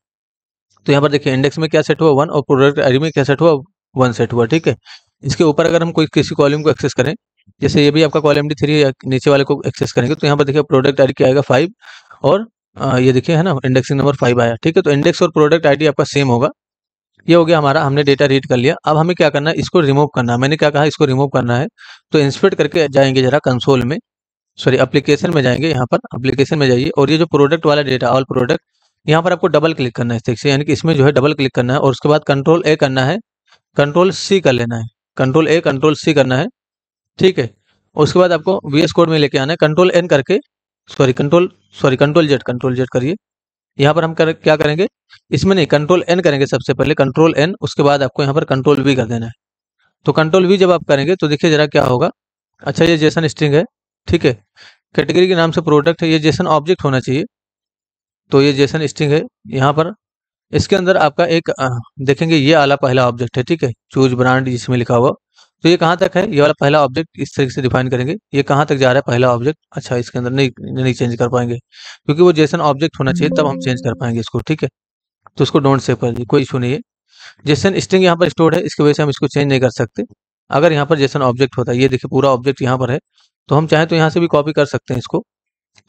तो यहाँ पर देखिए इंडेक्स में क्या सेट हुआ 1 और प्रोडक्ट आईडी में क्या सेट हुआ 1 सेट हुआ, ठीक है। इसके ऊपर अगर हम कोई किसी कॉलम को एक्सेस करें, जैसे ये भी आपका कॉलम MD3 है, नीचे वाले को एक्सेस करेंगे तो यहाँ पर देखिए प्रोडक्ट आईडी क्या आएगा 5, और ये देखिए है ना इंडेक्सिंग नंबर 5 आया, ठीक है। तो इंडेक्स और प्रोडक्ट आईडी आपका सेम होगा। ये हो गया हमारा, हमने डेटा रीड कर लिया। अब हमें क्या करना है, इसको रिमूव करना है। मैंने क्या कहा, इसको रिमूव करना है। तो इंस्पेक्ट करके जाएंगे जरा कंसोल में, सॉरी एप्लीकेशन में जाएंगे, यहाँ पर एप्लीकेशन में जाइए और ये जो प्रोडक्ट वाला डेटा ऑल प्रोडक्ट, यहाँ पर आपको डबल क्लिक करना है इस तरीके से, यानी कि इसमें जो है डबल क्लिक करना है और उसके बाद कंट्रोल A करना है, कंट्रोल C कर लेना है, कंट्रोल A कंट्रोल C करना है, ठीक है। उसके बाद आपको VS कोड में लेके आना है, कंट्रोल N करके, कंट्रोल Z करिए। यहाँ पर हम क्या करेंगे, इसमें नहीं, कंट्रोल N करेंगे सबसे पहले, कंट्रोल N, उसके बाद आपको यहाँ पर कंट्रोल V कर देना है। तो कंट्रोल V जब आप करेंगे तो देखिए जरा क्या होगा। अच्छा, ये जेसन स्ट्रिंग है, ठीक है। कैटेगरी के नाम से प्रोडक्ट है, ये जेसन ऑब्जेक्ट होना चाहिए। तो ये जेसन स्ट्रिंग है, यहाँ पर इसके अंदर आपका एक देखेंगे ये वाला पहला ऑब्जेक्ट है, ठीक है, चूज ब्रांड जिसमें लिखा हुआ। तो ये कहाँ तक है, ये वाला पहला ऑब्जेक्ट इस तरीके से डिफाइन करेंगे, ये कहाँ तक जा रहा है पहला ऑब्जेक्ट। अच्छा, इसके अंदर नहीं चेंज कर पाएंगे क्योंकि वो जेसन ऑब्जेक्ट होना चाहिए, तब हम चेंज कर पाएंगे इसको, ठीक है। तो उसको डोंट सेव कर दीजिए, कोई इशू नहीं है। जेसन स्ट्रिंग यहाँ पर स्टोर्ड है, इसकी वजह से हम इसको चेंज नहीं कर सकते। अगर यहाँ पर जेसन ऑब्जेक्ट होता है, ये देखिए पूरा ऑब्जेक्ट यहाँ पर है, तो हम चाहें तो यहाँ से भी कॉपी कर सकते हैं इसको।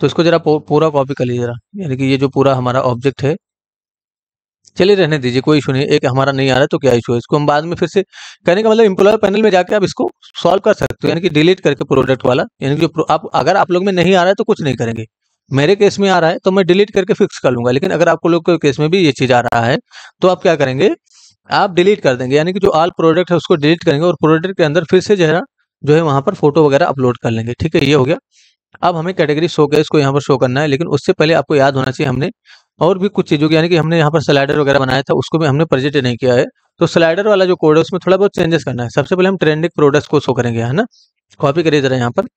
तो इसको जरा पूरा कॉपी कर लीजिए जरा, यानी कि ये जो पूरा हमारा ऑब्जेक्ट है, चलिए रहने दीजिए, कोई इशू नहीं है। एक हमारा नहीं आ रहा है तो क्या इशू है, इसको हम बाद में फिर से, कहने का मतलब एम्प्लॉयर पैनल में जाके आप इसको सॉल्व कर सकते हो, यानी कि डिलीट करके प्रोडक्ट वाला, यानी कि जो आप अगर आप लोग में नहीं आ रहा है तो कुछ नहीं करेंगे। मेरे केस में आ रहा है तो मैं डिलीट करके फिक्स कर लूंगा, लेकिन अगर आपको लोग के केस में भी ये चीज आ रहा है तो आप क्या करेंगे, आप डिलीट कर देंगे, यानी कि जो ऑल प्रोडक्ट है उसको डिलीट करेंगे और प्रोडक्ट के अंदर फिर से जो है वहां पर फोटो वगैरह अपलोड कर लेंगे, ठीक है। ये हो गया। अब हमें कैटेगरी शो केस को यहाँ पर शो करना है, लेकिन उससे पहले आपको याद होना चाहिए हमने और भी कुछ चीज़ों की, यानी कि हमने यहाँ पर स्लाइडर वगैरह बनाया था, उसको भी हमने प्रेजेंट नहीं किया है। तो स्लाइडर वाला जो कोड है उसमें थोड़ा बहुत चेंजेस करना है। सबसे पहले हम ट्रेंडिंग प्रोडक्ट्स को शो करेंगे, है ना, कॉपी करिए जरा यहाँ पर।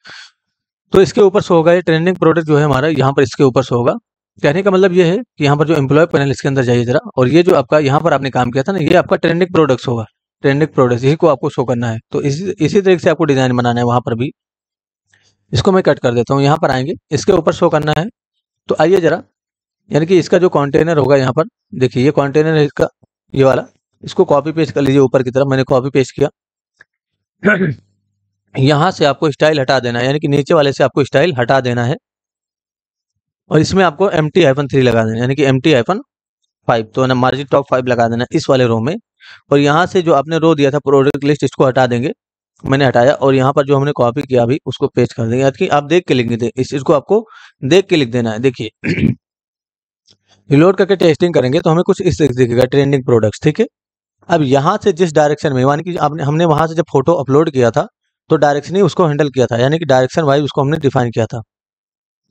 तो इसके ऊपर शो होगा, ये ट्रेंडिंग प्रोडक्ट जो है हमारा यहाँ पर इसके ऊपर शो होगा। कहने का मतलब ये है कि यहाँ पर जो एम्प्लॉय पैनल, इसके अंदर जाइए जरा, और ये जो आपका यहाँ पर आपने काम किया था ना, ये आपका ट्रेंडिंग प्रोडक्ट्स होगा, ट्रेंडिंग प्रोडक्ट्स, यही को आपको शो करना है। तो इसी तरीके से आपको डिजाइन बनाना है वहां पर भी। इसको मैं कट कर देता हूँ, यहाँ पर आएंगे, इसके ऊपर शो करना है। तो आइए जरा, यानी कि इसका जो कंटेनर होगा यहाँ पर, देखिए ये कंटेनर है इसका, ये वाला, इसको कॉपी पेस्ट कर लीजिए ऊपर की तरफ। मैंने कॉपी पेस्ट किया। यहाँ से आपको स्टाइल हटा देना है, यानी कि नीचे वाले से आपको स्टाइल हटा देना है और इसमें आपको MT-3 लगा देना है, यानी कि MT-5, तो ना मार्जिन टॉप 5 लगा देना है इस वाले रो में। और यहाँ से जो आपने रो दिया था प्रोडक्ट लिस्ट, इसको हटा देंगे, मैंने हटाया, और यहाँ पर जो हमने कॉपी किया अभी उसको पेस्ट कर देंगे, यानी कि आप देख के लिख दें, इस चीज को आपको देख के लिख देना है। देखिए रिलोड करके टेस्टिंग करेंगे तो हमें कुछ इस तरीके से दिखेगा, ट्रेंडिंग प्रोडक्ट्स, ठीक है। अब यहाँ से जिस डायरेक्शन में, यानी कि हमने वहां से जब फोटो अपलोड किया था तो डायरेक्शन ही उसको हैंडल किया था, यानी कि डायरेक्शन वाइज उसको हमने डिफाइन किया था।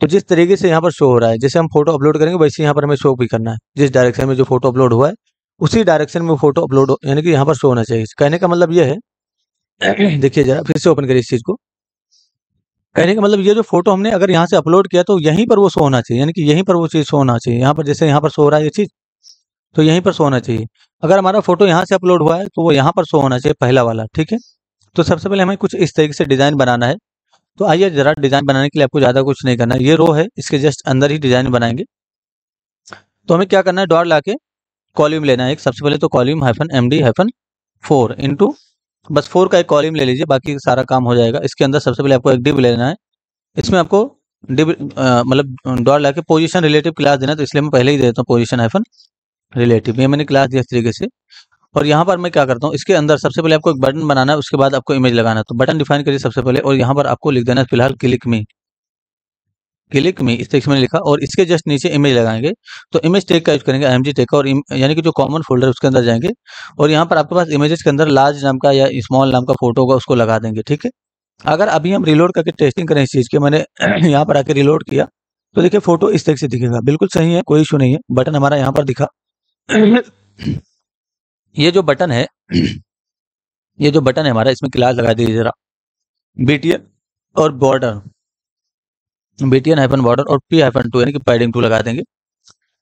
तो जिस तरीके से यहाँ पर शो हो रहा है, जैसे हम फोटो अपलोड करेंगे वैसे यहाँ पर हमें शो भी करना है, जिस डायरेक्शन में जो फोटो अपलोड हुआ है उसी डायरेक्शन में फोटो अपलोड, यानी कि यहाँ पर शो होना चाहिए। कहने का मतलब ये है, देखिए जरा फिर से ओपन करिए इस चीज को। कहने का मतलब ये जो फोटो हमने अगर यहाँ से अपलोड किया तो यहीं पर वो शो होना चाहिए, यानी कि यहीं पर वो चीज शो होना चाहिए। यहाँ पर जैसे यहाँ पर शो हो रहा है ये चीज, तो यहीं पर शो होना चाहिए। अगर हमारा फोटो यहाँ से अपलोड हुआ है तो वो यहाँ पर शो होना चाहिए, पहला वाला, ठीक है। तो सबसे पहले हमें कुछ इस तरीके से डिजाइन बनाना है। तो आइए जरा, डिजाइन बनाने के लिए आपको ज्यादा कुछ नहीं करना है, ये रो है इसके जस्ट अंदर ही डिजाइन बनाएंगे। तो हमें क्या करना है, डॉट लाके कॉलम लेना है एक, सबसे पहले तो कॉलम -MD-4 इंटू, बस 4 का एक कॉलम ले लीजिए, बाकी सारा काम हो जाएगा। इसके अंदर सबसे पहले आपको एक डिव लेना है, इसमें आपको मतलब डॉट लगा के पोजीशन रिलेटिव क्लास देना, तो इसलिए मैं पहले ही दे देता हूँ पोजीशन हाइफन रिलेटिव। ये मैंने क्लास दिया इस तरीके से। और यहाँ पर मैं क्या करता हूँ, इसके अंदर सबसे पहले आपको एक बटन बनाना है, उसके बाद आपको इमेज लगाना है। तो बटन डिफाइन करिए सबसे पहले, और यहाँ पर आपको लिख देना है फिलहाल क्लिक मी, क्लिक मी इस तरीके से मैंने लिखा। और इसके जस्ट नीचे इमेज लगाएंगे, तो इमेज टैग का यूज करेंगे, IMG टैग का, और यानी कि जो कॉमन फोल्डर है उसके अंदर जाएंगे, और यहाँ पर आपके पास इमेजेस के अंदर लार्ज नाम का या स्मॉल नाम का फोटो होगा, उसको लगा देंगे। ठीक है, अगर अभी हम रिलोड करके टेस्टिंग करें इस चीज़ की, मैंने यहाँ पर आके रिलोड किया, तो देखिए फोटो इस तरह से दिखेगा, बिल्कुल सही है, कोई इशू नहीं है। बटन हमारा यहाँ पर दिखा। ये जो बटन है ये जो बटन है हमारा, इसमें क्लास लगा दीजिए जरा, BTN और बॉर्डर, BTN हाइफन बॉर्डर और P-2 यानी कि पैडिंग 2 लगा देंगे।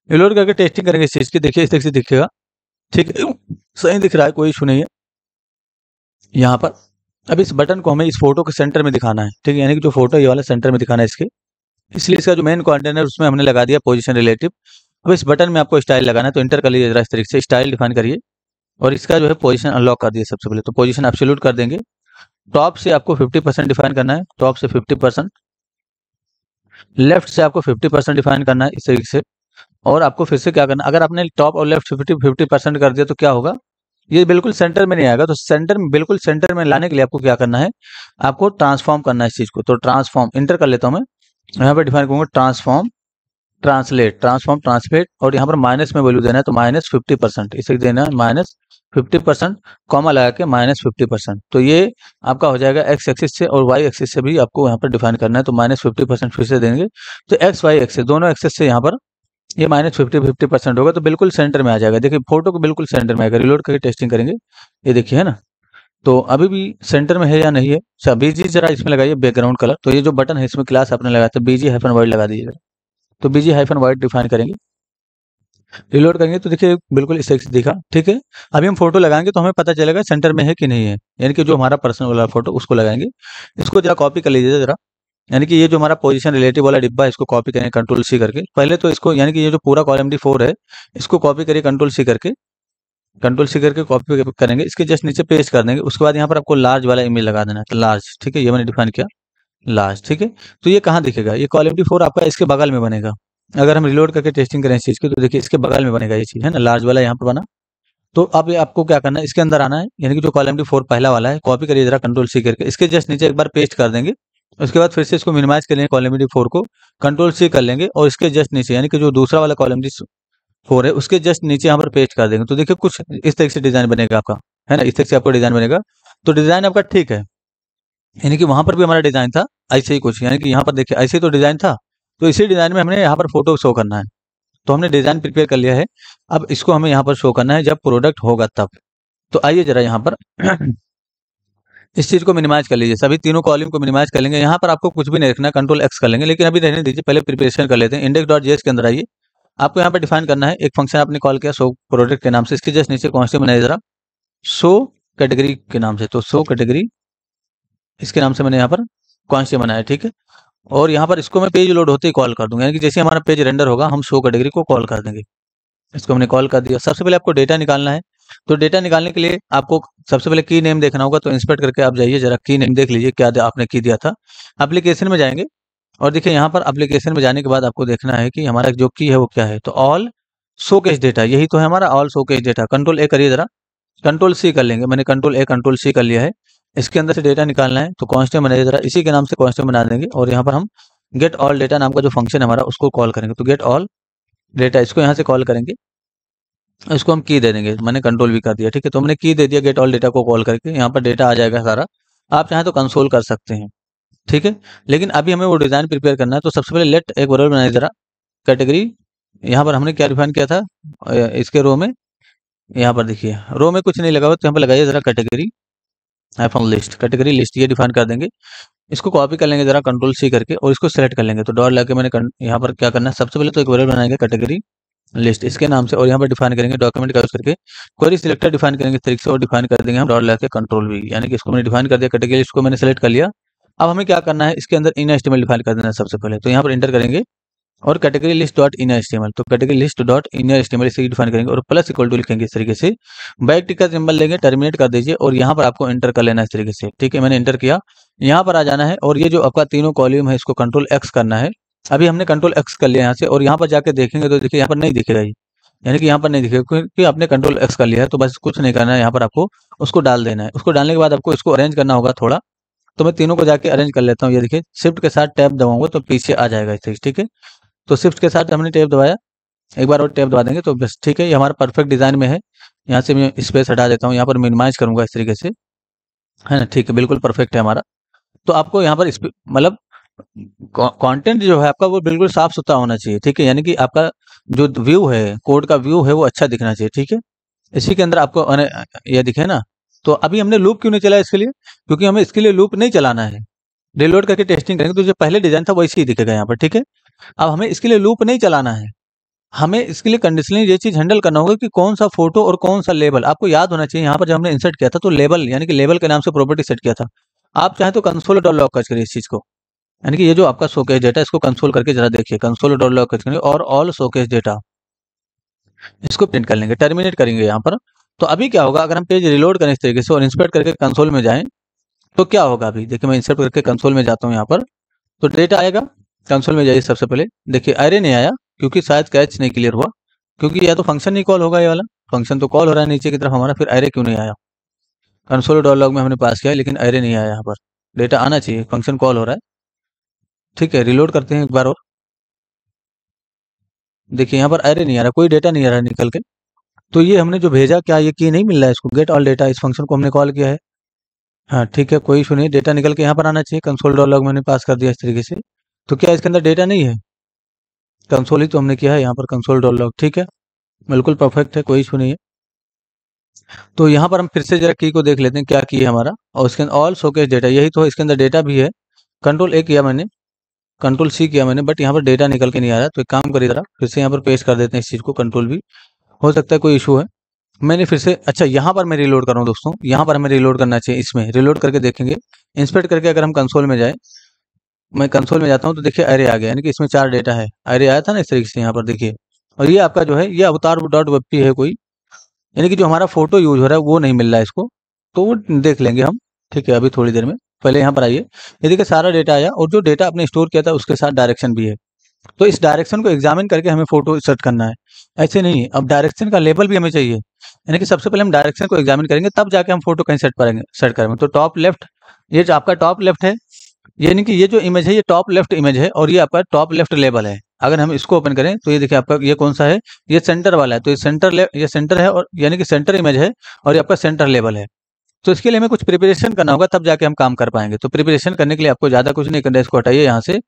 रिलोड करके टेस्टिंग करेंगे इस चीज़ की, देखिए इस तरह से दिखेगा। ठीक है, सही दिख रहा है, कोई इशू नहीं है। यहाँ पर अब इस बटन को हमें इस फोटो के सेंटर में दिखाना है। ठीक है, यानी कि जो फोटो ये वाला सेंटर में दिखाना है इसके, इसलिए इसका जो मेन कंटेंट है उसमें हमने लगा दिया पोजीशन रिलेटिव। अब इस बटन में आपको स्टाइल लगाना है, तो इंटर कर लीजिए जरा, इस तरीके से स्टाइल डिफाइन करिए, और इसका जो है पोजीशन अनलॉक कर दिए सबसे पहले। तो पोजीशन एब्सोल्यूट कर देंगे, टॉप से आपको 50% डिफाइन करना है, टॉप से 50%, लेफ्ट से आपको 50% डिफाइन करना है इस तरीके से। और आपको फिर से क्या करना है, अगर आपने टॉप और लेफ्ट 50% कर दिया तो क्या होगा, ये बिल्कुल सेंटर में नहीं आएगा। तो सेंटर में, बिल्कुल सेंटर में लाने के लिए आपको क्या करना है, आपको ट्रांसफॉर्म करना है इस चीज को। तो ट्रांसफॉर्म इंटर कर लेता हूं मैं, यहाँ पर डिफाइन करूंगा ट्रांसफॉर्म ट्रांसलेट, ट्रांसफॉर्म ट्रांसलेट, और यहाँ पर माइनस में वैल्यू देना है, तो -50% इसे देना है, -50%, कॉमा लगा के -50%। तो ये आपका हो जाएगा एक्स एक्सिस से, और वाई एक्सिस से भी आपको यहाँ पर डिफाइन करना है। तो -50% फिर से देंगे, तो एक्स वाई एक्सिस दोनों एक्सिस से यहाँ पर ये -50% होगा, तो बिल्कुल सेंटर में आ जाएगा। देखिए फोटो को बिल्कुल सेंटर में आएगा। रिलोड करके टेस्टिंग करेंगे, ये देखिए है ना, तो अभी भी सेंटर में है या नहीं है। अच्छा, BG जरा इसमें लगाइए बैकग्राउंड कलर। तो ये जो बटन है इसमें क्लास आपने लगाया था, BG-वाइट लगा दीजिएगा। तो BG-वाइट डिफाइन करेंगे, रिलोड करेंगे, तो देखिए बिल्कुल इस तरीके से दिखा। ठीक है, अभी हम फोटो लगाएंगे तो हमें पता चलेगा सेंटर में है कि नहीं है, यानी कि जो हमारा पर्सनल वाला फोटो उसको लगाएंगे। इसको जरा कॉपी कर लीजिए जरा, यानी कि ये जो हमारा पोजीशन रिलेटिव वाला डिब्बा है इसको कॉपी करें Ctrl+C करके। पहले तो इसको, यानी कि ये जो पूरा कॉलम D4 है इसको कॉपी करिए Ctrl+C करके, Ctrl+C करके कॉपी करेंगे, इसके जस्ट नीचे पेस्ट कर देंगे। उसके बाद यहाँ पर आपको लार्ज वाला इमेज लगा देना है, तो लार्ज। ठीक है, ये मैंने डिफाइन किया लार्ज। ठीक है, तो ये कहाँ दिखेगा, ये कॉलम D4 आपका इसके बगल में बनेगा। अगर हम रिलोड करके टेस्टिंग करें इस चीज़ की, तो देखिए इसके बगल में बनेगा ये चीज़, है ना, लार्ज वाला यहाँ पर बना। तो अब ये आपको क्या करना है, इसके अंदर आना है, यानी कि जो कॉलम D4 पहला वाला है, कॉपी करिए जरा Ctrl+C करके, इसके जस्ट नीचे एक बार पेस्ट कर देंगे। उसके बाद फिर से इसको मिनिमाइज कर लेंगे कॉलम D4 को, Ctrl+C कर लेंगे, और इसके जस्ट नीचे, यानी कि जो दूसरा वाला कॉलम D4 है उसके जस्ट नीचे यहाँ पर पेस्ट कर देंगे। तो देखिए कुछ इस तरीके से डिजाइन बनेगा आपका, है ना, इस तरीके से आपको डिजाइन बनेगा। तो डिजाइन आपका ठीक है, यानी कि वहां पर भी हमारा डिजाइन था ऐसे ही कुछ, यानी कि यहाँ पर देखिए ऐसे ही तो डिजाइन था। तो इसी डिजाइन में हमने यहाँ पर फोटो शो करना है। तो हमने डिजाइन प्रिपेयर कर लिया है, अब इसको हमें यहाँ पर शो करना है जब प्रोडक्ट होगा तब। तो आइए जरा यहाँ पर इस चीज को मिनिमाइज कर लीजिए, सभी तीनों कॉलम को मिनिमाइज कर लेंगे। यहाँ पर आपको कुछ भी नहीं रखना, Ctrl+X कर लेंगे, लेकिन अभी रहने दीजिए, पहले प्रिपरेशन कर लेते हैं। index.js के अंदर आइए, आपको यहाँ पर डिफाइन करना है एक फंक्शन आपने कॉल किया शो प्रोडक्ट के नाम से, इसके जस्ट नीचे कॉन्स्टेंट बनाइए जरा, शो कैटेगरी के नाम से। तो शो कैटेगरी इसके नाम से मैंने यहाँ पर कॉन्स्टेंट बनाया। ठीक है, और यहाँ पर इसको मैं पेज लोड होते ही कॉल कर दूंगा, यानी कि जैसे हमारा पेज रेंडर होगा हम शो कैटेगरी को कॉल कर देंगे। इसको हमने कॉल कर दिया। सबसे पहले आपको डेटा निकालना है, तो डेटा निकालने के लिए आपको सबसे पहले की नेम देखना होगा। तो इंस्पेक्ट करके आप जाइए जरा, की नेम देख लीजिए क्या आपने की दिया था। एप्लीकेशन में जाएंगे, और देखिए यहाँ पर एप्लीकेशन में जाने के बाद आपको देखना है कि हमारा जो की है वो क्या है। तो ऑल शोकेस डेटा, यही तो है हमारा ऑल शोकेस डेटा। Ctrl+A करिए जरा, Ctrl+C कर लेंगे, मैंने Ctrl+A Ctrl+C कर लिया है। इसके अंदर से डेटा निकालना है, तो कांस्टेंट बनाइए जरा, इसी के नाम से कांस्टेंट बना देंगे, और यहाँ पर हम गेट ऑल डेटा नाम का जो फंक्शन है हमारा उसको कॉल करेंगे। तो गेट ऑल डेटा इसको यहाँ से कॉल करेंगे, इसको हम की दे देंगे, मैंने Ctrl+V कर दिया। ठीक है, तो हमने की दे दिया गेट ऑल डेटा को कॉल करके, यहाँ पर डेटा आ जाएगा सारा। आप चाहें तो कंसोल कर सकते हैं। ठीक है, लेकिन अभी हमें वो डिजाइन प्रिपेयर करना है। तो सबसे पहले लेट एक वेरिएबल बनाइए जरा, कैटेगरी। यहाँ पर हमने क्या डिफाइन किया था, इसके रो में, यहाँ पर देखिए रो में कुछ नहीं लगा हुआ, तो यहाँ पर लगाइए जरा category hyphen list, category list, ये डिफाइन कर देंगे। इसको कॉपी कर लेंगे जरा Ctrl+C करके, और इसको सेलेक्ट कर लेंगे। तो डॉट लगा के मैंने यहाँ पर क्या करना है, सबसे पहले तो एक वेरिएबल बनाएंगे कैटेगरी लिस्ट इसके नाम से, और यहाँ पर डिफाइन करेंगे डॉक्यूमेंट का यूज करके क्वेरी सिलेक्टर डिफाइन करेंगे इस तरीके से, और डिफाइन कर देंगे हम डॉट लगा के Ctrl+V, यानी कि इसको मैंने डिफाइन कर दिया, कैटेगरी लिस्ट को मैंने सेलेक्ट कर लिया। अब हमें क्या करना है, इसके अंदर इन HTML डिफाइन कर देना है सबसे पहले। तो यहाँ पर इंटर करेंगे, और category list dot in HTML, तो category list dot in HTML इसे डिफाइन करेंगे और प्लस इक्वल टू लिखेंगे इस तरीके से, बैक टिक का सिंबल लेंगे, टर्मिनेट कर दीजिए और यहाँ पर आपको एंटर कर लेना है इस तरीके से। ठीक है, मैंने एंटर किया, यहाँ पर आ जाना है और ये जो आपका तीनों कॉलम है इसको कंट्रोल एक्स करना है। अभी हमने कंट्रोल एक्स कर लिया यहाँ से, और यहाँ पर जाके देखेंगे तो देखिए यहाँ पर नहीं दिखेगा ये, यानी कि यहाँ पर नहीं दिखेगा क्योंकि आपने कंट्रोल एक्स कर लिया है। तो बस कुछ नहीं करना है, यहाँ पर आपको उसको डाल देना है। उसको डालने के बाद आपको इसको अरेंज करना होगा थोड़ा, तो मैं तीनों को जाके अरेंज कर लेता हूँ। ये देखिए शिफ्ट के साथ टैब दबाऊंगा तो पीछे आ जाएगा इस तरीके से। ठीक है, तो शिफ्ट के साथ हमने टैब दबाया, एक बार और टैब दबा देंगे तो बस ठीक है, ये हमारा परफेक्ट डिजाइन में है। यहाँ से मैं स्पेस हटा देता हूँ, यहाँ पर मिनिमाइज करूंगा इस तरीके से, है ना। ठीक है, बिल्कुल परफेक्ट है हमारा। तो आपको यहाँ पर मतलब कंटेंट जो है आपका वो बिल्कुल साफ सुथरा होना चाहिए। ठीक है, यानी कि आपका जो व्यू है, कोड का व्यू है वो अच्छा दिखना चाहिए। ठीक है, इसी के अंदर आपको ये दिखे ना। तो अभी हमने लूप क्यों नहीं चलाया इसके लिए, क्योंकि हमें इसके लिए लूप नहीं चलाना है। रिलोड करके टेस्टिंग करेंगे तो जो पहले डिजाइन था वैसे ही दिखेगा यहाँ पर। ठीक है, अब हमें इसके लिए लूप नहीं चलाना है, हमें इसके लिए कंडीशनली ये चीज हैंडल करना होगा कि कौन सा फोटो और कौन सा लेबल। आपको याद होना चाहिए, यहाँ पर जब हमने इंसर्ट किया था तो लेबल यानी कि लेबल के नाम से प्रॉपर्टी सेट किया था। आप चाहे तो कंसोल डॉट लॉग करिए इस चीज को, यानी कि ये जो आपका शोकेस डेटा इसको कंसोल करके जरा देखिए, कंसोल डॉट लॉग करेंगे और ऑल शोकेस डेटा इसको प्रिंट कर लेंगे, टर्मिनेट करेंगे यहाँ पर। तो अभी क्या होगा, अगर हम पेज रिलोड करें इस तरीके से और इंसर्ट करके कंसोल में जाएं तो क्या होगा। अभी देखिए मैं इंसर्ट करके कंसोल में जाता हूँ यहाँ पर, तो डेटा आएगा। कंसोल में जाइए, सबसे पहले देखिए एरे नहीं आया क्योंकि शायद कैच नहीं क्लियर हुआ, क्योंकि या तो फंक्शन नहीं कॉल होगा, ये वाला फंक्शन तो कॉल हो रहा है नीचे की तरफ हमारा, फिर एरे क्यों नहीं आया। कंसोल डॉट लॉग में हमने पास किया लेकिन एरे नहीं आया, यहाँ पर डेटा आना चाहिए, फंक्शन कॉल हो रहा है। ठीक है, रिलोड करते हैं एक बार और, देखिए यहाँ पर एरे नहीं आ रहा, कोई डेटा नहीं आ रहा निकल के। तो ये हमने जो भेजा, क्या ये की नहीं मिल रहा है इसको, गेट ऑल डेटा, इस फंक्शन को हमने कॉल किया है। हाँ ठीक है, कोई इशू नहीं, डेटा निकल के यहाँ पर आना चाहिए, कंसोल डॉट लॉग मैंने पास कर दिया इस तरीके से। तो क्या इसके अंदर डेटा नहीं है, कंसोल ही तो हमने किया है यहाँ पर, कंसोल डॉट लॉग। ठीक है, बिल्कुल परफेक्ट है, कोई इशू नहीं है। तो यहाँ पर हम फिर से जरा की को देख लेते हैं क्या की है हमारा, और इसके अंदर ऑल शोकेस डेटा, यही तो इसके अंदर डेटा भी है। कंट्रोल ए किया मैंने, कंट्रोल सी किया मैंने, बट यहाँ पर डेटा निकल के नहीं आ रहा। तो एक काम करिए जरा, फिर से यहाँ पर पेस्ट कर देते हैं इस चीज़ को, कंट्रोल भी, हो सकता है कोई इशू है। मैंने फिर से, अच्छा यहाँ पर मैं रिलोड कर रहा हूँ दोस्तों, यहाँ पर हमें रिलोड करना चाहिए, इसमें रिलोड करके देखेंगे, इंस्पेक्ट करके अगर हम कंसोल में जाए, मैं कंसोल में जाता हूँ तो देखिए एरे आ गया, यानी कि इसमें 4 डेटा है, एरे आया था ना इस तरीके से यहाँ पर देखिए। और ये आपका जो है ये अवतार डॉट वेब है कोई, यानी कि जो हमारा फोटो यूज हो रहा है वो नहीं मिल रहा है इसको, तो वो देख लेंगे हम। ठीक है, अभी थोड़ी देर में, पहले यहाँ पर आइए, ये देखिए सारा डेटा आया और जो डेटा आपने स्टोर किया था उसके साथ डायरेक्शन भी है। तो इस डायरेक्शन को एग्जामिन करके हमें फोटो सेट करना है, ऐसे नहीं। अब डायरेक्शन का लेबल भी हमें चाहिए, यानी कि सबसे पहले हम डायरेक्शन को एग्जामिन करेंगे तब जाके हम फोटो कहीं सेट करेंगे। तो टॉप लेफ्ट, ये जो आपका टॉप लेफ्ट है, यानी कि ये जो इमेज है ये टॉप लेफ्ट इमेज है और ये आपका टॉप लेफ्ट लेबल है। अगर हम इसको ओपन करें तो ये देखिए आपका ये कौन सा है, ये सेंटर वाला है। तो ये सेंटर है, और यानी कि सेंटर इमेज है और ये आपका सेंटर लेबल है। तो इसके लिए हमें कुछ प्रिपरेशन करना होगा, तब जाके हम काम कर पाएंगे। तो प्रिपरेशन करने के लिए आपको ज्यादा कुछ नहीं करना है, इसको हटाइए यहाँ से,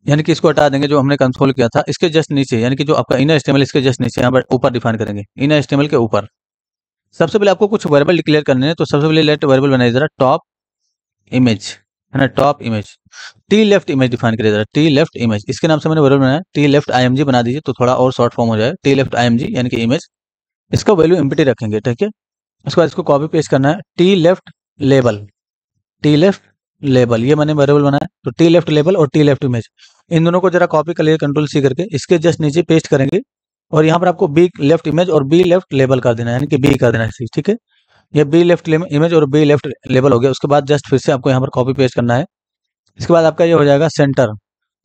यानी कि इसको हटा देंगे जो हमने कंसोल किया था, इसके जस्ट नीचे, यानी कि जो आपका इनर एचटीएमएल इसके जस्ट नीचे यहाँ पर ऊपर डिफाइन करेंगे, इनर एचटीएमएल के ऊपर। सबसे पहले आपको कुछ वेरिएबल डिक्लेयर करने हैं, तो सबसे पहले लेट वेरिएबल बनाइए जरा, टॉप इमेज, है ना, top image. T left image define करिए जरा, टी लेफ्ट इमेज, इसके नाम से मैंने वेरिएबल बनाया, टी लेफ्ट आईएमजी बना दीजिए तो थोड़ा और शॉर्ट फॉर्म हो जाए, टी लेफ्ट आईएमजी यानी कि इमेज। इसका वैल्यू एम्प्टी रखेंगे, ठीक है। उसके बाद इसको कॉपी पेस्ट करना है, T left label, T left label, ये मैंने वेरिएबल बनाया। तो टी लेफ्ट लेबल और टी लेफ्ट इमेज, इन दोनों को जरा कॉपी कर लिए कंट्रोल सी करके, इसके जस्ट नीचे पेस्ट करेंगे और यहाँ पर आपको बी लेफ्ट इमेज और बी लेफ्ट लेबल कर देना है, यानी कि बी कर देना है, ठीक है। ये बी लेफ्ट इमेज और बी लेफ्ट लेबल हो गया। उसके बाद जस्ट फिर से आपको यहाँ पर कॉपी पेस्ट करना है। इसके बाद आपका ये हो जाएगा सेंटर,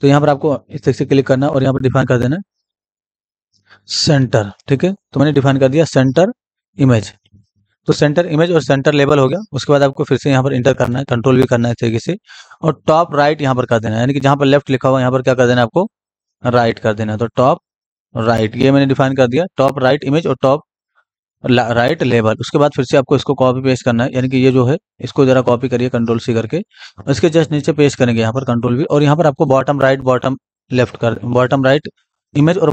तो यहाँ पर आपको इस तरह से क्लिक करना है और यहाँ पर डिफाइन कर देना है सेंटर, ठीक है। तो मैंने डिफाइन कर दिया सेंटर इमेज, तो सेंटर इमेज और सेंटर लेबल हो गया। उसके बाद आपको फिर से यहाँ पर इंटर करना है, कंट्रोल भी करना है इस तरीके से, और टॉप राइट यहाँ पर कर देना है, यानी कि जहाँ पर लेफ्ट लिखा हुआ यहाँ पर क्या कर देना है आपको, राइट कर देना है। तो टॉप राइट ये मैंने डिफाइन कर दिया, टॉप राइट इमेज और टॉप राइट लेबल। उसके बाद फिर से आपको इसको कॉपी पेस्ट करना है, यानी कि ये जो है इसको जरा कॉपी करिए कंट्रोल सी करके, इसके जस्ट नीचे पेस्ट करेंगे यहाँ पर कंट्रोल भी, और यहाँ पर आपको बॉटम राइट बॉटम लेफ्ट कर, बॉटम राइट इमेज और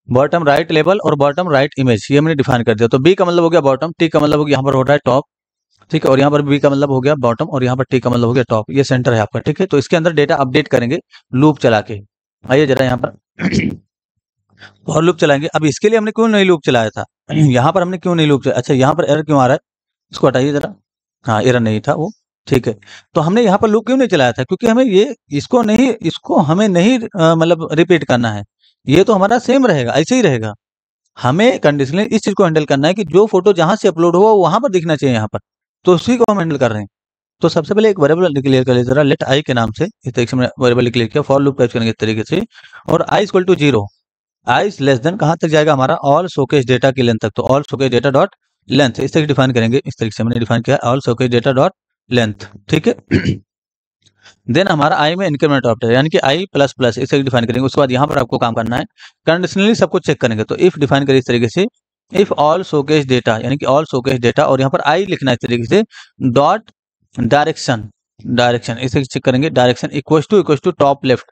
बॉटम राइट लेबल और बॉटम राइट इमेज, ये मैंने डिफाइन कर दिया। तो बी का मतलब हो गया बॉटम, टी का मतलब हो गया यहाँ पर हो रहा है टॉप, ठीक है, और यहाँ पर बी का मतलब हो गया बॉटम और यहाँ पर टी का मतलब हो गया टॉप, ये सेंटर है आपका, ठीक है। तो इसके अंदर डेटा अपडेट करेंगे लूप चला के। आइए जरा यहाँ पर और लूप चलाएंगे। अब इसके लिए हमने क्यों नहीं लूप चलाया था, यहाँ पर हमने क्यों नहीं लूप चलाया, अच्छा यहाँ पर एरर क्यों आ रहा है, इसको हटाइए जरा, हाँ एरर नहीं था वो, ठीक है। तो हमने यहाँ पर लूप क्यों नहीं चलाया था? क्योंकि हमें ये इसको हमें नहीं मतलब रिपीट करना है। ये तो हमारा सेम रहेगा, ऐसे ही रहेगा। हमें कंडीशनली इस चीज़ को हैंडल करना है कि जो फ़ोटो जहाँ से अपलोड हुआ वहाँ पर दिखना चाहिए यहाँ पर। तो उसी को हम हैंडल कर रहे हैं। तो सबसे पहले एक वेरिएबल डिक्लेयर कर लीजिए ज़रा, लेट आई के नाम से। इस तरीके से हमने वेरिएबल डिक्लेयर किया, फॉर लूप टाइप करेंगे इस तरीके से। और I equal to 0, I is less than कहाँ तक जाएगा हमारा? ऑल शोकेस डेटा की लेंथ तक। तो all showcase data dot length इस तरीके डिफाइन करेंगे। इस तरीके से हमने डिफाइन किया, all showcase data dot length, ठीक है। देन हमारा आई में इंक्रीमेंट ऑपरेटर यानी कि आई प्लस प्लस इसे डिफाइन करेंगे। उसके बाद यहाँ पर आपको काम करना है, कंडीशनली सब कुछ चेक करेंगे। तो इफ डिफाइन करिए इस तरीके से, इफ ऑल शोकेस डेटा यानी कि ऑल शोकेस डेटा, और यहाँ पर आई लिखना है इस तरीके से, डॉट डायरेक्शन, डायरेक्शन इसे चेक करेंगे, direction equal to top left.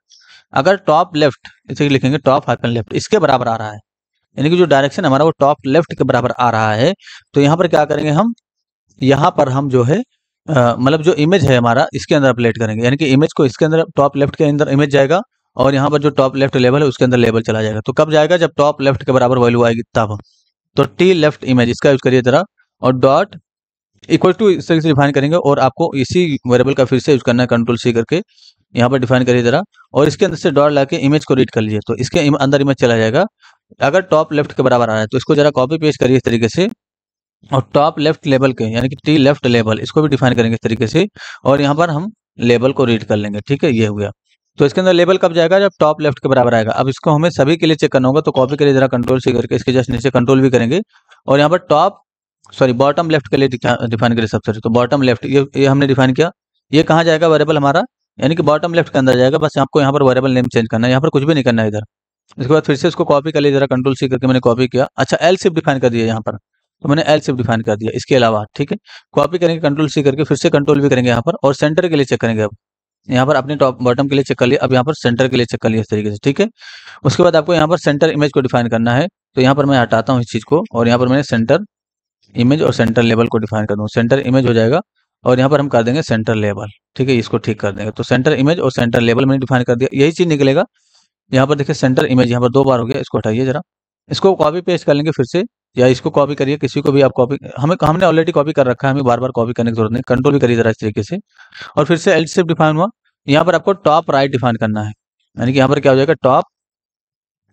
अगर टॉप लेफ्ट इसे लिखेंगे, टॉप हाइफन लेफ्ट इसके बराबर आ रहा है, यानी कि जो डायरेक्शन हमारा वो टॉप लेफ्ट के बराबर आ रहा है, तो यहाँ पर क्या करेंगे हम, यहाँ पर हम जो है मतलब जो इमेज है हमारा इसके अंदर अपडेट करेंगे, यानी कि इमेज को इसके अंदर टॉप लेफ्ट के अंदर इमेज जाएगा, और यहाँ पर जो टॉप लेफ्ट लेवल है उसके अंदर लेवल चला जाएगा। तो कब जाएगा? जब टॉप लेफ्ट के बराबर वैल्यू आएगी तब। तो टी लेफ्ट इमेज इसका यूज करिए जरा, और डॉट इक्वल टू इस तरीके से डिफाइन करेंगे, और आपको इसी वेरिएबल का फिर से यूज करना है, कंट्रोल सी करके यहाँ पर डिफाइन करिए जरा, और इसके अंदर से डॉट लाके इमेज को रीड कर लीजिए। तो इसके अंदर इमेज चला जाएगा अगर टॉप लेफ्ट के बराबर आ रहा है। तो इसको जरा कॉपी पेस्ट करिए इस तरीके से, और टॉप लेफ्ट लेवल के यानी कि टी लेफ्ट लेवल इसको भी डिफाइन करेंगे इस तरीके से, और यहाँ पर हम लेवल को रीड कर लेंगे, ठीक है। ये हो गया। तो इसके अंदर लेवल कब जाएगा? जब टॉप लेफ्ट के बराबर आएगा। अब इसको हमें सभी के लिए चेक करना होगा, तो कॉपी करिए जरा कंट्रोल सी करके, इसके जस्ट नीचे कंट्रोल भी करेंगे, और यहाँ पर टॉप बॉटम लेफ्ट के लिए डिफाइन करिए सबसे। तो बॉटम लेफ्ट ये हमने डिफाइन किया, ये कहाँ जाएगा वेरिएबल हमारा? यानी कि बॉटम लेफ्ट के अंदर जाएगा। बस आपको यहाँ पर वेरिएबल नेम चेंज करना है, यहाँ पर कुछ भी नहीं करना है इधर। इसके बाद फिर से इसको कॉपी कर लिया जरा, कंट्रोल सी करके मैंने कॉपी किया। अच्छा, एल शिफ्ट डिफाइन कर दिया यहाँ पर, तो मैंने एल शिफ्ट डिफाइन कर दिया इसके अलावा, ठीक है। कॉपी करेंगे कंट्रोल सी करके, फिर से कंट्रोल भी करेंगे यहाँ पर, और सेंटर के लिए चेक करेंगे। अब यहाँ पर अपने टॉप बॉटम के लिए चेक कर लिया, अब यहाँ पर सेंटर के लिए चेक कर लिया इस तरीके से, ठीक है। उसके बाद आपको यहाँ पर सेंटर इमेज को डिफाइन करना है। तो यहाँ पर मैं हटाता हूँ इस चीज़ को, और यहाँ पर मैंने सेंटर इमेज और सेंटर लेवल को डिफाइन कर दूँ। सेंटर इमेज हो जाएगा, और यहाँ पर हम कर देंगे सेंटर लेवल, ठीक है। इसको ठीक कर देंगे। तो सेंटर इमेज और सेंटर लेवल मैंने डिफाइन कर दिया, यही चीज़ निकलेगा। यहाँ पर देखिए सेंटर इमेज यहाँ पर 2 बार हो गया, इसको हटाइए जरा, इसको कॉपी पेस्ट कर लेंगे फिर से, या इसको कॉपी करिए, किसी को भी आप कॉपी, हमने ऑलरेडी कॉपी कर रखा है, हमें बार बार कॉपी करने की जरूरत नहीं। कंट्रोल भी करिए जरा इस तरीके से, और फिर से एल शिफ्ट डिफाइन हुआ। यहाँ पर आपको टॉप राइट डिफाइन करना है, यानी कि यहाँ पर क्या हो जाएगा? Top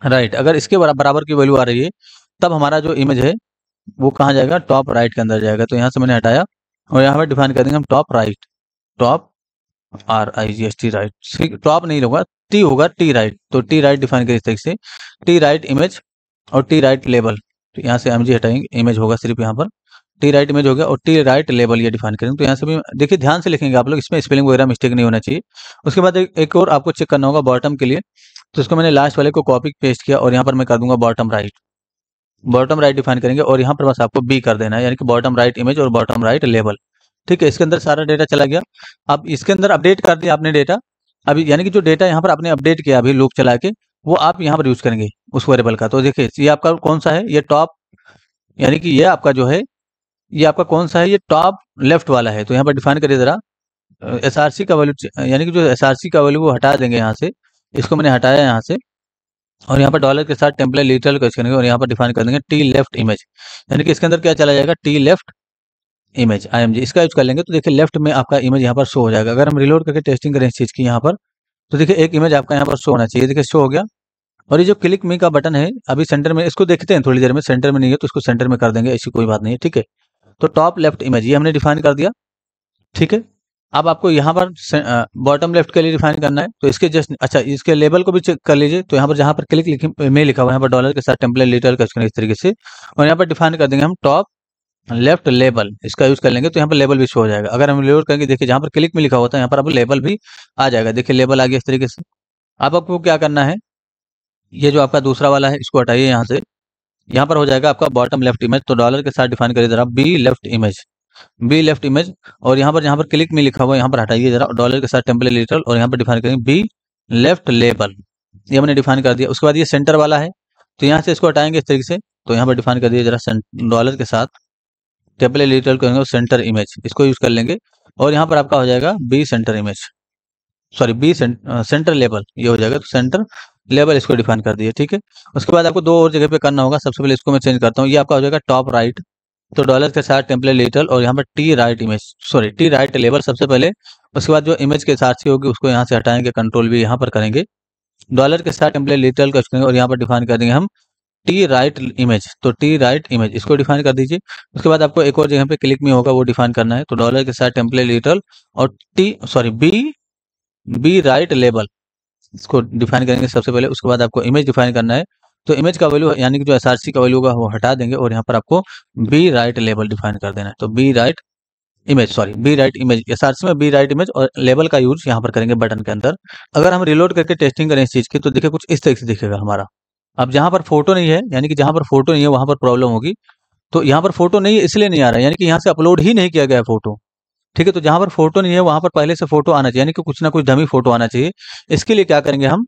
right. अगर इसके बराबर की वैल्यू आ रही है, तब हमारा जो इमेज है वो कहाँ जाएगा? टॉप राइट के अंदर जाएगा। तो यहाँ से मैंने हटाया, और यहाँ पर डिफाइन कर देंगे हम top right, top RIGHT right. Top नहीं होगा, टी होगा, टी राइट। तो टी राइट डिफाइन करिए इस तरीके से, टी राइट इमेज और टी राइट लेवल। तो यहाँ से MG हटाएंगे, इमेज होगा सिर्फ यहाँ पर, टी राइट इमेज हो गया, और टी राइट लेवल ये डिफाइन करेंगे। तो यहाँ से भी देखिए ध्यान से लिखेंगे आप लोग, इसमें स्पेलिंग वगैरह मिस्टेक नहीं होना चाहिए। उसके बाद एक और आपको चेक करना होगा बॉटम के लिए। तो इसको मैंने लास्ट वाले को कॉपी पेस्ट किया, और यहाँ पर मैं कर दूंगा bottom right, bottom right define करेंगे, और यहाँ पर बस आपको बी कर देना है, यानी कि बॉटम राइट इमेज और बॉटम राइट लेवल, ठीक है। इसके अंदर सारा डेटा चला गया। अब इसके अंदर अपडेट कर दिया आपने डेटा, अभी यानी कि जो डेटा यहाँ पर आपने अपडेट किया अभी लूप चला के, वो आप यहाँ पर यूज करेंगे उस वेरिएबल का। तो देखिए ये आपका कौन सा है? ये टॉप, यानी कि ये आपका जो है, ये आपका कौन सा है? ये टॉप लेफ्ट वाला है। तो यहाँ पर डिफाइन करिए जरा, SRC का वैल्यू, यानी कि जो SRC का वैल्यू वो हटा देंगे यहाँ से, इसको मैंने हटाया यहाँ से, और यहाँ पर डॉलर के साथ टेम्पलेट लिटरल का यूज करेंगे, और यहाँ पर डिफाइन कर देंगे टी लेफ्ट इमेज, यानी कि इसके अंदर क्या चला जाएगा? टी लेफ्ट इमेज IMG, इसका यूज कर लेंगे। तो देखिए लेफ्ट में आपका इमेज यहाँ पर शो हो जाएगा। अगर हम रिलोड करके टेस्टिंग करें इस चीज़ की यहाँ पर, तो देखिए एक इमेज आपका यहाँ पर शो होना चाहिए, देखिए शो हो गया। और ये जो क्लिक मी का बटन है अभी सेंटर में, इसको देखते हैं थोड़ी देर में, सेंटर में नहीं है तो इसको सेंटर में कर देंगे, ऐसी कोई बात नहीं है, ठीक है। तो टॉप लेफ्ट इमेज ये हमने डिफाइन कर दिया, ठीक है। अब आपको यहाँ पर बॉटम लेफ्ट के लिए डिफाइन करना है। तो इसके जस्ट अच्छा, इसके लेवल को भी चेक कर लीजिए। तो यहाँ पर जहाँ पर क्लिक में लिखा हुआ है, यहाँ पर डॉलर के साथ टेम्पलेट लिटरल का इस तरीके से, और यहाँ पर डिफाइन कर देंगे हम टॉप लेफ्ट लेबल, इसका यूज कर लेंगे। तो यहाँ पर लेबल भी शो हो जाएगा। अगर हम लेवल करेंगे, देखिए जहाँ पर क्लिक में लिखा होता है यहाँ पर अब लेबल भी आ जाएगा, देखिए लेबल आ गया इस तरीके से। अब आपको क्या करना है, ये जो आपका दूसरा वाला है इसको हटाइए यहाँ से, यहाँ पर हो जाएगा आपका बॉटम लेफ्ट इमेज। तो डॉलर के साथ डिफाइन करिए जरा be left image, be left image, और यहाँ पर क्लिक में लिखा हुआ है यहाँ पर हटाइए जरा, डॉलर के साथ टेम्पलेट लिटरल, और यहाँ पर डिफाइन करेंगे बी लेफ्ट लेबल, ये मैंने डिफाइन कर दिया। उसके बाद ये सेंटर वाला है, तो यहाँ से इसको हटाएंगे इस तरीके से। तो यहाँ पर डिफाइन कर दिया जरा डॉलर के साथ टेम्पलेट लिटरल करेंगे और सेंटर इमेज, इसको यूज कर लेंगे। और यहाँ पर आपका हो जाएगा B center image, B center level, ये हो जाएगा। तो सेंटर लेवल इसको डिफाइन कर दिए, ठीक है। उसके बाद आपको 2 और जगह पे करना होगा। सबसे पहले इसको मैं चेंज करता हूँ, ये आपका हो जाएगा टॉप राइट, तो डॉलर के साथ टेम्पलेट लिटल और यहाँ पर T right image, sorry T right label सबसे पहले, उसके बाद जो इमेज के साथ से होगी उसको यहाँ से हटाएंगे, कंट्रोल भी यहाँ पर करेंगे, डॉलर के साथ टेम्पलेट लिटल का करेंगे और यहाँ पर डिफाइन कर देंगे हम टी राइट इमेज, तो टी राइट इमेज इसको डिफाइन कर दीजिए। उसके बाद आपको एक और जगह पे क्लिक में होगा वो डिफाइन करना है, तो डॉलर के साथ टेम्पलेट लिटल और बी राइट लेबल इसको डिफाइन करेंगे सबसे पहले। उसके बाद आपको इमेज डिफाइन करना है, तो इमेज का वैल्यू यानी कि जो एसआरसी का वैल्यू होगा वो हटा देंगे और यहाँ पर आपको बी राइट लेबल डिफाइन कर देना है, तो बी राइट इमेज एसआरसी में बी राइट इमेज और लेबल का यूज यहाँ पर करेंगे बटन के अंदर। अगर हम रिलोड करके टेस्टिंग करें इस चीज की तो देखिए कुछ इस तरीके से दिखेगा हमारा। अब जहाँ पर फोटो नहीं है, यानी कि जहाँ पर फोटो नहीं है वहां पर प्रॉब्लम होगी, तो यहाँ पर फोटो नहीं है इसलिए नहीं आ रहा है, यानी कि यहाँ से अपलोड ही नहीं किया गया है फोटो, ठीक है। तो जहां पर फोटो नहीं है वहां पर पहले से फोटो आना चाहिए, यानी कि कुछ ना कुछ डमी फोटो आना चाहिए। इसके लिए क्या करेंगे हम,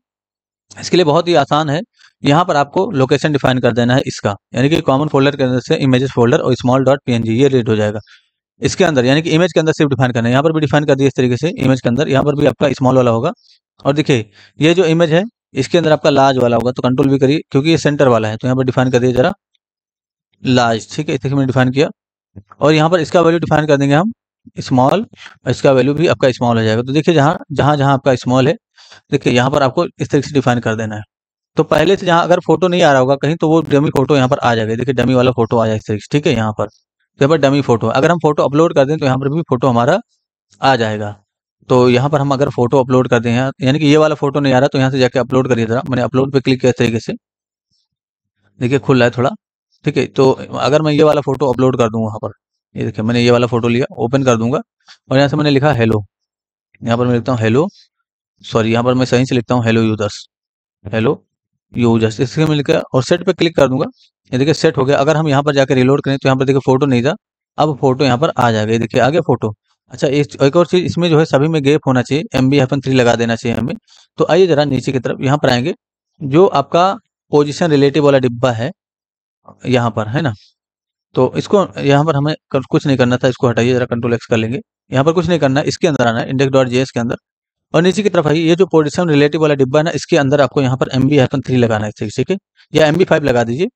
इसके लिए बहुत ही आसान है, यहाँ पर आपको लोकेशन डिफाइन कर देना है इसका, यानी कि कॉमन फोल्डर के अंदर से इमेजेस फोल्डर और स्मॉल डॉट पीएनजी ये रीड हो जाएगा इसके अंदर, यानी कि इमेज के अंदर सिर्फ डिफाइन करना है। यहाँ पर भी डिफाइन कर दिया इस तरीके से, इमेज के अंदर यहाँ पर भी आपका स्मॉल वाला होगा। और देखिए ये जो इमेज है इसके अंदर आपका लार्ज वाला होगा, तो कंट्रोल भी करिए क्योंकि ये सेंटर वाला है, तो यहाँ पर डिफाइन कर दिया जरा लार्ज, ठीक है, इस तरीके मैंने डिफाइन किया। और यहाँ पर इसका वैल्यू डिफाइन कर देंगे हम स्मॉल, इसका वैल्यू भी आपका स्मॉल हो जाएगा। तो देखिए जहाँ जहाँ जहाँ आपका स्मॉल है, देखिए यहाँ पर आपको इस तरीके से डिफाइन कर देना है। तो पहले से जहाँ अगर फोटो नहीं आ रहा होगा कहीं तो वो डमी फोटो यहाँ पर आ जाएगा, देखिए डमी वाला फोटो आ जाएगा इस तरीके से, ठीक है। यहाँ पर डमी फोटो, अगर हम फोटो अपलोड कर दें तो यहाँ पर भी फोटो हमारा आ जाएगा। तो यहाँ पर हम अगर फोटो अपलोड कर दें यानी कि ये वाला फोटो नहीं आ रहा तो यहाँ से जाके अपलोड करिए जरा, मैंने अपलोड पे क्लिक किया इस तरीके से, देखिए खुल रहा है थोड़ा, ठीक है। तो अगर मैं ये वाला फोटो अपलोड कर दूँ वहाँ पर, ये देखिए मैंने ये वाला फोटो लिया, ओपन कर दूंगा और यहाँ से मैंने लिखा हेलो, यहाँ पर मैं लिखता हूँ हेलो, सॉरी यहाँ पर मैं सही से लिखता हूँ हेलो यूजर्स इसके मैं लिखा और सेट पे क्लिक कर दूंगा, ये देखिए सेट हो गया। अगर हम यहाँ पर जाकर रिलोड करें तो यहाँ पर देखिए फोटो नहीं था, अब फोटो यहाँ पर आ जाएगा, ये देखिए आ गया फोटो। अच्छा एक और चीज इसमें जो है सभी में गैप होना चाहिए, MB-3 लगा देना चाहिए हमें। तो आइए जरा नीचे की तरफ यहाँ पर आएंगे, जो आपका पोजिशन रिलेटिव वाला डिब्बा है यहाँ पर है ना, तो इसको यहाँ पर हमें कुछ नहीं करना था, इसको हटाइए जरा, कंट्रोल X कर लेंगे। यहाँ पर कुछ नहीं करना है, इसके अंदर आना है index.js के अंदर और नीचे की तरफ आइए, ये जो पोजीशन रिलेटिव वाला डिब्बा है ना इसके अंदर आपको यहाँ पर MB-3 लगाना है, ठीक है, या MB5 लगा दीजिए,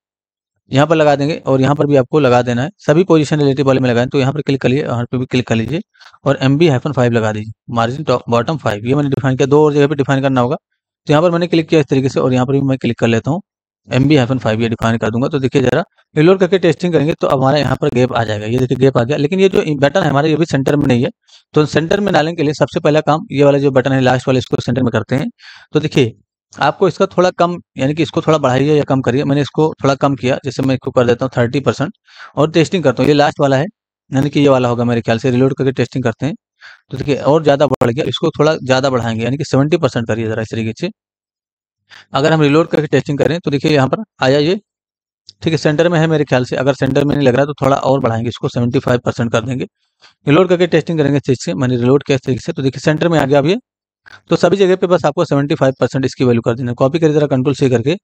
यहाँ पर लगा देंगे और यहाँ पर भी आपको लगा देना है, सभी पोजीशन रिलेटिव वाले में लगाएं। तो यहाँ पर क्लिक करिए, यहाँ पर भी क्लिक कर लीजिए और MB-5 लगा दीजिए, मार्जिन टॉप बॉटम 5, ये मैंने डिफाइन किया, 2 और जगह पे डिफाइन करना होगा। तो यहाँ पर मैंने क्लिक किया इस तरीके से और यहाँ पर भी मैं क्लिक कर लेता हूँ, MB-5 ये डिफाइन कर दूंगा। तो देखिए जरा रिलोड करके टेस्टिंग करेंगे तो हमारा यहाँ पर गैप आ जाएगा, ये देखिए गैप आ गया, लेकिन ये जो बटन है हमारा ये भी सेंटर में नहीं है। तो सेंटर में डालने के लिए सबसे पहला काम ये वाला जो बटन है लास्ट वाले इसको सेंटर में करते हैं। तो देखिए आपको इसका थोड़ा कम, यानी कि इसको थोड़ा बढ़ाइए या कम करिए, मैंने इसको थोड़ा कम किया, जैसे मैं इसको कर देता हूँ 30% और टेस्टिंग करता हूँ, ये लास्ट वाला है, यानी कि ये वाला होगा मेरे ख्याल से, रिलोड करके टेस्टिंग करते हैं। तो देखिए और ज़्यादा बढ़ गया, इसको थोड़ा ज़्यादा बढ़ाएंगे, यानी कि 70% करिए ज़रा इस तरीके से। अगर हम रिलोड करके टेस्टिंग करें तो देखिए यहाँ पर आया ये, ठीक है, सेंटर में है मेरे ख्याल से, अगर सेंटर में नहीं लग रहा तो थोड़ा और बढ़ाएंगे, इसको 75% कर देंगे। रिलोड करके टेस्टिंग करेंगे इस तरीके से, मैंने रिलोड किया इस तरीके से, तो देखिए सेंटर में आ गया अब ये। तो सभी जगह पे बस आपको 75% इसकी वैल्यू कर देना है, कॉपी करिए जरा कंट्रोल C करके,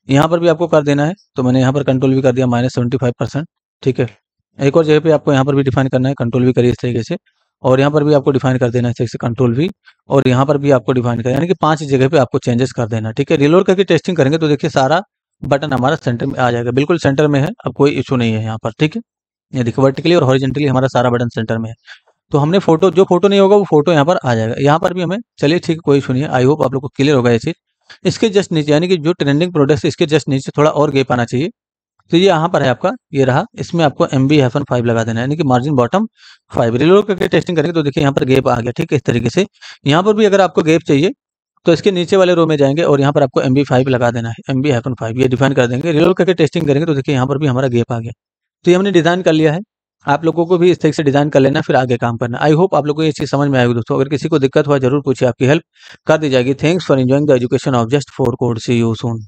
यहाँ पर भी आपको कर देना है। तो मैंने यहाँ पर कंट्रोल V कर दिया -75%, ठीक है। एक और जगह पे आपको यहाँ पर भी डिफाइन करना है, कंट्रोल V करिए इस तरीके से और यहाँ पर भी आपको डिफाइन कर देना है इस तरीके से, कंट्रोल V और यहाँ पर भी आपको डिफाइन करना है, यानी कि 5 जगह पे आपको चेंजेस कर देना है, ठीक है। रिलोड करके टेस्टिंग करेंगे तो देखिए सारा बटन हमारा सेंटर में आ जाएगा, बिल्कुल सेंटर में है, अब कोई इशू नहीं है यहाँ पर, ठीक है। ये देखिए वर्टिकली और हॉरिजेंटली हमारा सारा बटन सेंटर में है। तो हमने फोटो, जो फोटो नहीं होगा वो फोटो यहाँ पर आ जाएगा, यहाँ पर भी हमें, चलिए ठीक है कोई इशू नहीं है। आई होप आप लोग को क्लियर होगा ये चीज। इसके जस्ट नीचे, यानी कि जो ट्रेंडिंग प्रोडक्ट है इसके जस्ट नीचे थोड़ा और गैप आना चाहिए, तो ये यहाँ पर है आपका, ये रहा, इसमें आपको MB-5 लगा देना है, यानी कि मार्जिन बॉटम 5। रिलोड करके टेस्टिंग करेंगे तो देखिए यहाँ पर गैप आ गया, ठीक है, इस तरीके से। यहाँ पर भी अगर आपको गैप चाहिए तो इसके नीचे वाले रो में जाएंगे और यहाँ पर आपको MB5 लगा देना है, MB-5 ये डिफाइन कर देंगे। रिलोड करके टेस्टिंग करेंगे तो देखिए यहाँ पर भी हमारा गैप आ गया। तो ये हमने डिजाइन कर लिया है, आप लोगों को भी इस तरीके से डिजाइन कर लेना, फिर आगे काम करना। आई होप आप लोगों को ये चीज समझ में आएगी दोस्तों, अगर किसी को दिक्कत हुआ जरूर पूछिए, आपकी हेल्प कर दी जाएगी। Thanks for enjoying the education of just 4 code, see you soon.